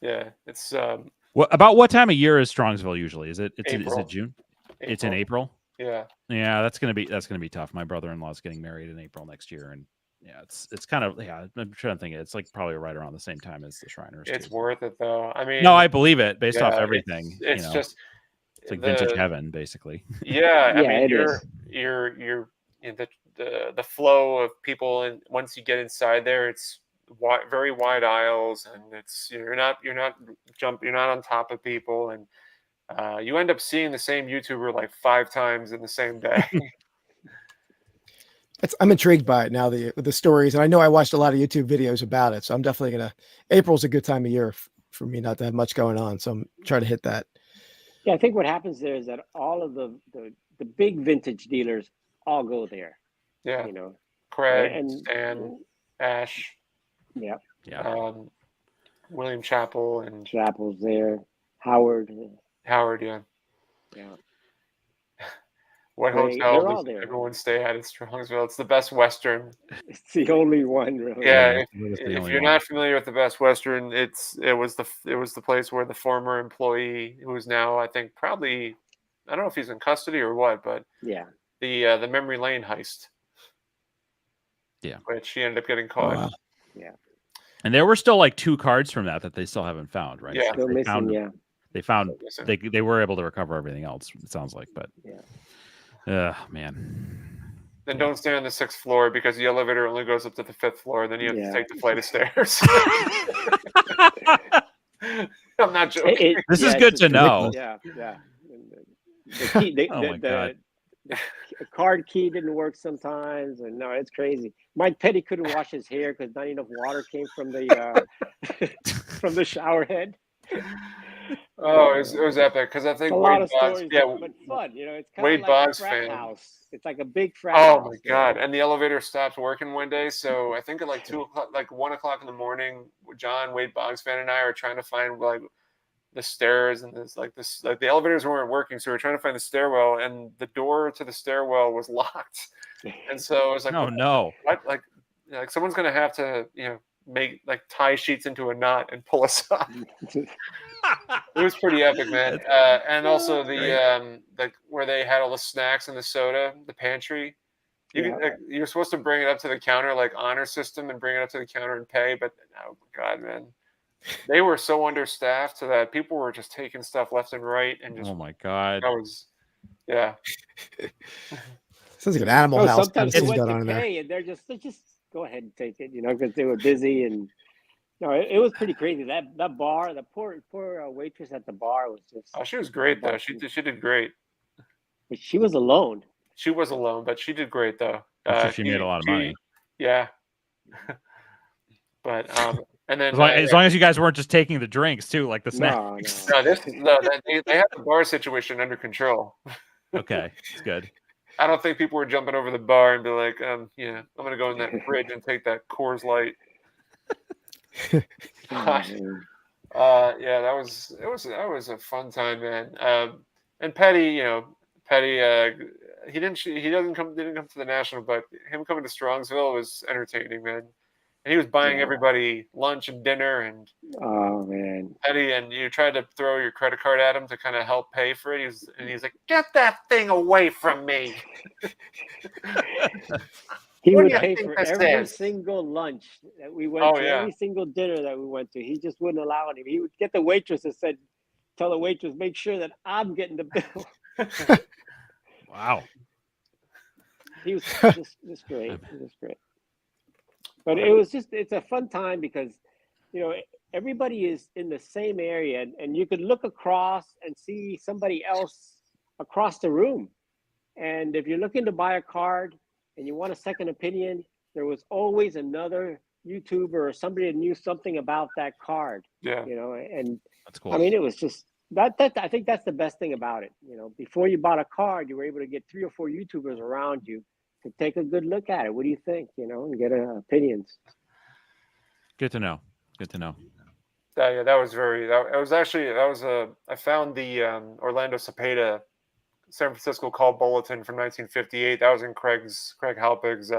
Yeah, it's About what time of year is Strongsville usually? Is it April. June? It's in April. Yeah. Yeah, that's gonna be tough. My brother-in-law's getting married in April next year, and yeah, it's kind of, I'm trying to think. It's like probably right around the same time as the Shriners. It's too. worth it though. I mean, No, I believe it based off yeah, everything. It's just it's like vintage heaven, basically. Yeah, I Yeah, mean, it is. you're in the flow of people, and once you get inside there, it's very wide aisles, and it's you're not on top of people, and you end up seeing the same YouTuber like 5 times in the same day. I'm intrigued by it now, the stories. And I know I watched a lot of YouTube videos about it. So I'm definitely April's a good time of year for me not to have much going on. So I'm trying to hit that. Yeah, I think what happens there is that all of the big vintage dealers all go there. Yeah, You know. Craig, And Stan, Ash, yeah, William Chappell, and Chappell's there. Howard. Howard. Yeah. Yeah. What They're hotel all does there. everyone stay at in Strongsville? It's the Best Western. It's the only one, really. Yeah, That's the if only you're one. not familiar with the Best Western, it was the place where the former employee, who is now, I think, probably, I don't know if he's in custody or what, but Yeah. the Memory Lane heist. Yeah. Which he ended up getting Oh, caught. wow. Yeah. And there were still like 2 cards from that they still haven't found, right? Yeah. Still They missing, found, yeah. They found Listen. they were able to recover everything else. It sounds like, but Yeah. man. Then Yeah. don't stay on the 6th floor because the elevator only goes up to the 5th floor. Then you have to Yeah. take the flight of stairs. I'm not joking. This is yeah, good it's to know. Yeah, yeah. The key, Oh my God. the card key didn't work sometimes, and no, it's crazy. Mike Petty couldn't wash his hair because not enough water came from the from the shower head. Oh, it was epic because I It's think a lot Wade of Boggs, stories, yeah, but fun. You know, it's kind of Wade like Boggs a frat fan. house. It's like a big frat Oh house. my God! And the elevator stopped working one day, so I think at like 2 o'clock, like 1 o'clock in the morning, John, Wade Boggs fan, and I are trying to find like the stairs, and like the elevators weren't working, so we are trying to find the stairwell, and the door to the stairwell was locked, and so it was like, Oh no. what? Like someone's gonna have to make like tie sheets into a knot and pull us up. It was pretty epic, man. And also like where they had all the snacks and the soda, the pantry. You're supposed to bring it up to the counter, like honor system, and bring it up to the counter and pay. But oh my God, man, they were so understaffed so that people were just taking stuff left and right, and just Oh my God. that was, yeah. Sounds like an Animal House kind of Sometimes they scene went going to on in there. pay, and they just go ahead and take it, because they were busy, and no, it was pretty crazy. That bar, the poor waitress at the bar was just. Oh, she was great though. She did great. But she was alone. She was alone, but she did great though. I'm sure she made a lot of money. Yeah. But and then as long as you guys weren't just taking the drinks too, like the snack. No, they had the bar situation under control. Okay, it's good. I don't think people were jumping over the bar and be like, yeah, I'm gonna go in that fridge and take that Coors Light. Yeah, that was a fun time, man. And Petty, he didn't come to the National, but him coming to Strongsville was entertaining, man. And he was buying everybody lunch and dinner, and oh man, Petty, and you tried to throw your credit card at him to kind of help pay for it. He's like, "Get that thing away from me." He would pay for every single lunch that we went to, every single dinner that we went to. He just wouldn't allow it. He would get the waitress and tell the waitress, make sure that I'm getting the bill. Wow. He was just great. He was great. But it's a fun time because, everybody is in the same area, and you could look across and see somebody else across the room. And if you're looking to buy a card and you want a second opinion, there was always another YouTuber or somebody that knew something about that card. Yeah. And that's cool. I mean, it was just that I think that's the best thing about it. Before you bought a card, you were able to get 3 or 4 YouTubers around you to take a good look at it. What do you think? And get opinions. Good to know. Good to know. Yeah, I found the Orlando Cepeda San Francisco Call Bulletin from 1958. That was in Craig Halpig's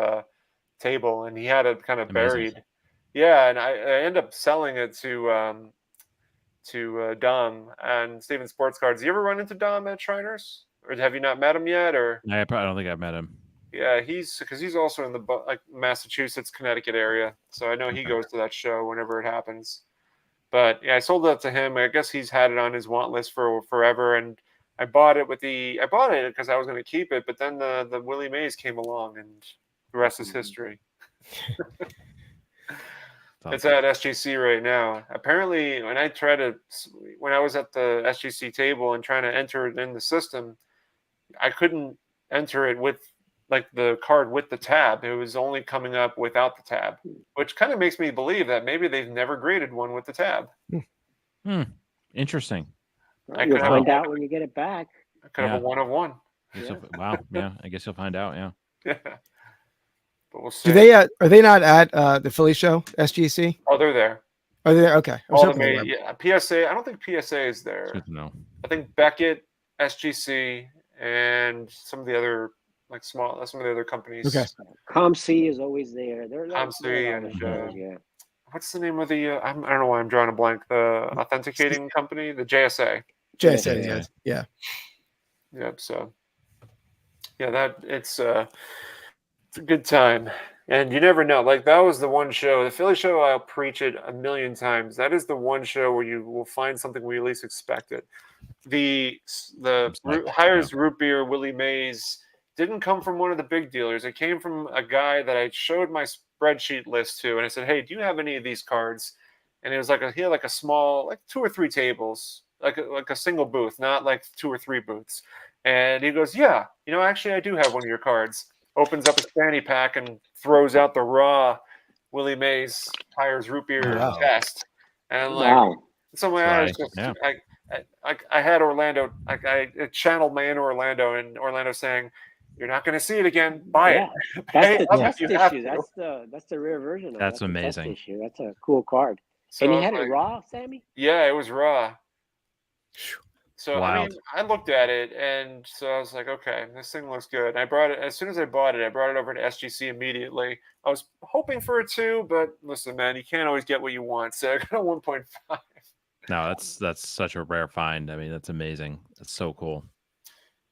table, and he had it kind of buried. Yeah, and I ended up selling it to Dom and Steven Sports Cards. You ever run into Dom at Shriners, or have you not met him yet? Or I don't think I've met him. Yeah, he's also in the Massachusetts, Connecticut area, so I know he goes to that show whenever it happens. But yeah, I sold that to him. I guess he's had it on his want list for forever, and I bought it because I was going to keep it, but then the Willie Mays came along, and the rest is history. It's at SGC right now. Apparently, when I was at the SGC table and trying to enter it in the system, I couldn't enter it with the card with the tab. It was only coming up without the tab, which kind of makes me believe that maybe they've never graded one with the tab. Interesting. You'll find out when you get it back. I could have a 1 of 1. Yeah. Wow. Yeah. I guess you'll find out. Yeah. Yeah. But we'll see. Are they not at the Philly show, SGC? Oh, they're there. Are they there? Okay. PSA. I don't think PSA is there. Good to know. I think Beckett, SGC, and some of the other some of the other companies. Okay. ComC is always there. They're ComC at all the and, shows, yeah. What's the name of the? I don't know why I'm drawing a blank. The authenticating company, the JSA. JSA, Yeah. yeah. Yep. So, yeah, it's a good time, and you never know. Like that was the one show, the Philly show. I'll preach it a million times. That is the one show where you will find something where you least expect it. The Hires root beer Willie Mays didn't come from one of the big dealers. It came from a guy that I showed my spreadsheet list to, and I said, "Hey, do you have any of these cards?" And it was he had like a small, like 2 or 3 tables, like a single booth, not like 2 or 3 booths. And he goes, "Yeah, actually, I do have one of your cards." Opens up his fanny pack and throws out the raw Willie Mays Hires root beer Wow. test. And Wow. so my eyes just, I had Orlando. I channeled my inner Orlando, and Orlando saying, "You're not going to see it again. Buy it." That's the test You have issue. to. That's the rare version of it. That's the test amazing. issue. That's a cool card. So And I you was had it like, raw, Sammy? Yeah, it was raw. So I Wild. mean, I looked at it, and so I was like, "Okay, this thing looks good." And I brought it as soon as I bought it. I brought it over to SGC immediately. I was hoping for a 2, but listen, man, you can't always get what you want. So I got a 1.5. No, that's such a rare find. I mean, that's amazing. That's so cool.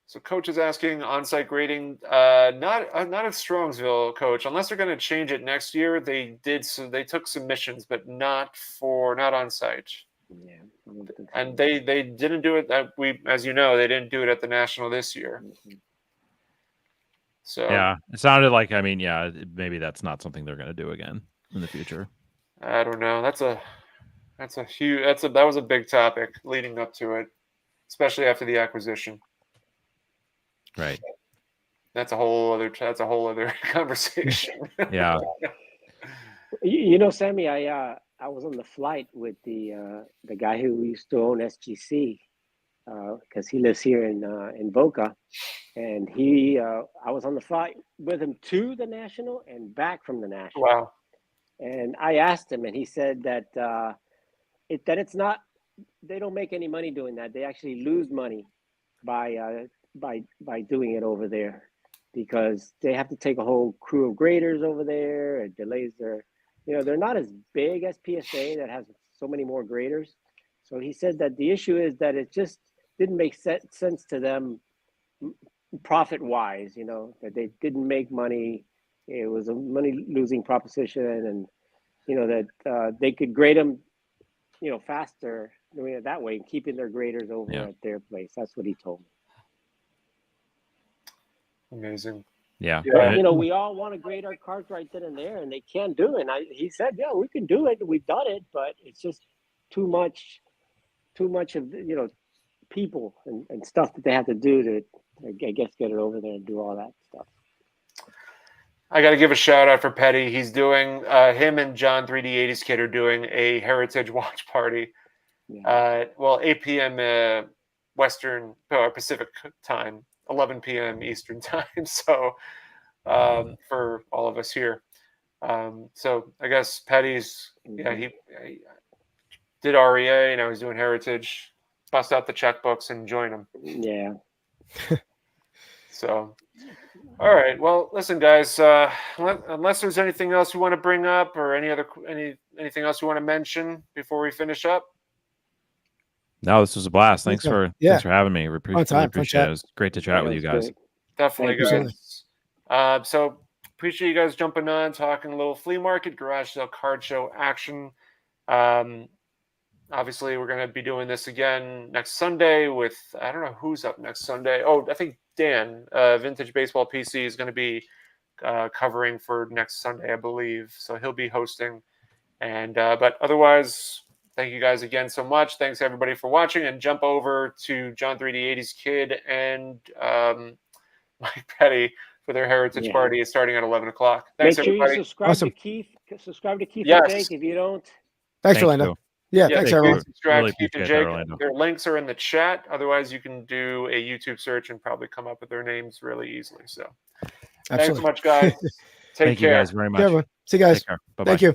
So Coach is asking on-site grading, not at Strongsville, Coach. Unless they're going to change it next year, they did. So they took submissions, but not on-site. Yeah. And they didn't do it. As you know, they didn't do it at the National this year. So Yeah, it sounded like. I mean, yeah, maybe that's not something they're going to do again in the future. I don't know. That was a big topic leading up to it, especially after the acquisition. Right. That's a whole other conversation. Yeah. Sammy, I was on the flight with the guy who used to own SGC because he lives here in Boca, and I was on the flight with him to the National and back from the National. Wow. And I asked him, and he said that it's not. They don't make any money doing that. They actually lose money by doing it over there because they have to take a whole crew of graders over there. It delays their. They're not as big as PSA that has so many more graders. So he said that the issue is that it just didn't make sense to them profit-wise, that they didn't make money. It was a money-losing proposition, and, that they could grade them, faster doing it that way and keeping their graders over at their place. That's what he told me. Amazing. Yeah. But, we all want to grade our cards right then and there, and they can't do it. And he said, "Yeah, we can do it. We've done it, but it's just too much of people and stuff that they have to do to, I guess, get it over there and do all that stuff." I got to give a shout out for Petty. He's doing him and John 3D80's kid are doing a heritage watch party. 8 p.m. Western or Pacific time. 11 p.m. Eastern time, so for all of us here. So I guess Petty's, he did REA, now he's doing Heritage. Bust out the checkbooks and join him. Yeah. So, all right. Well, listen, guys. Unless there's anything else you want to bring up or anything else you want to mention before we finish up. No, this was a blast. Thanks for having me. We appreciate it. It was great to chat with you guys. Great. Definitely, guys. So appreciate you guys jumping on, talking a little flea market, garage sale, card show action. Obviously, we're going to be doing this again next Sunday with, I don't know who's up next Sunday. Oh, I think Dan, Vintage Baseball PC, is going to be covering for next Sunday, I believe. So he'll be hosting. And but otherwise, thank you guys again so much. Thanks everybody for watching, and jump over to John 3D80's kid and Mike Petty for their heritage party. It's starting at 11 o'clock. Thanks, Make sure everybody. you subscribe to Keith. Subscribe to Keith Yes. and Jake if you don't. Thanks, Orlando. Yeah, thanks, everyone. Subscribe Really to Keith and appreciate Jake. that, Orlando. Their links are in the chat. Otherwise, you can do a YouTube search and probably come up with their names really easily. So thanks so much, guys. Take Thank care. you guys very much. See everyone. See you guys. Take care. Bye-bye. Thank you.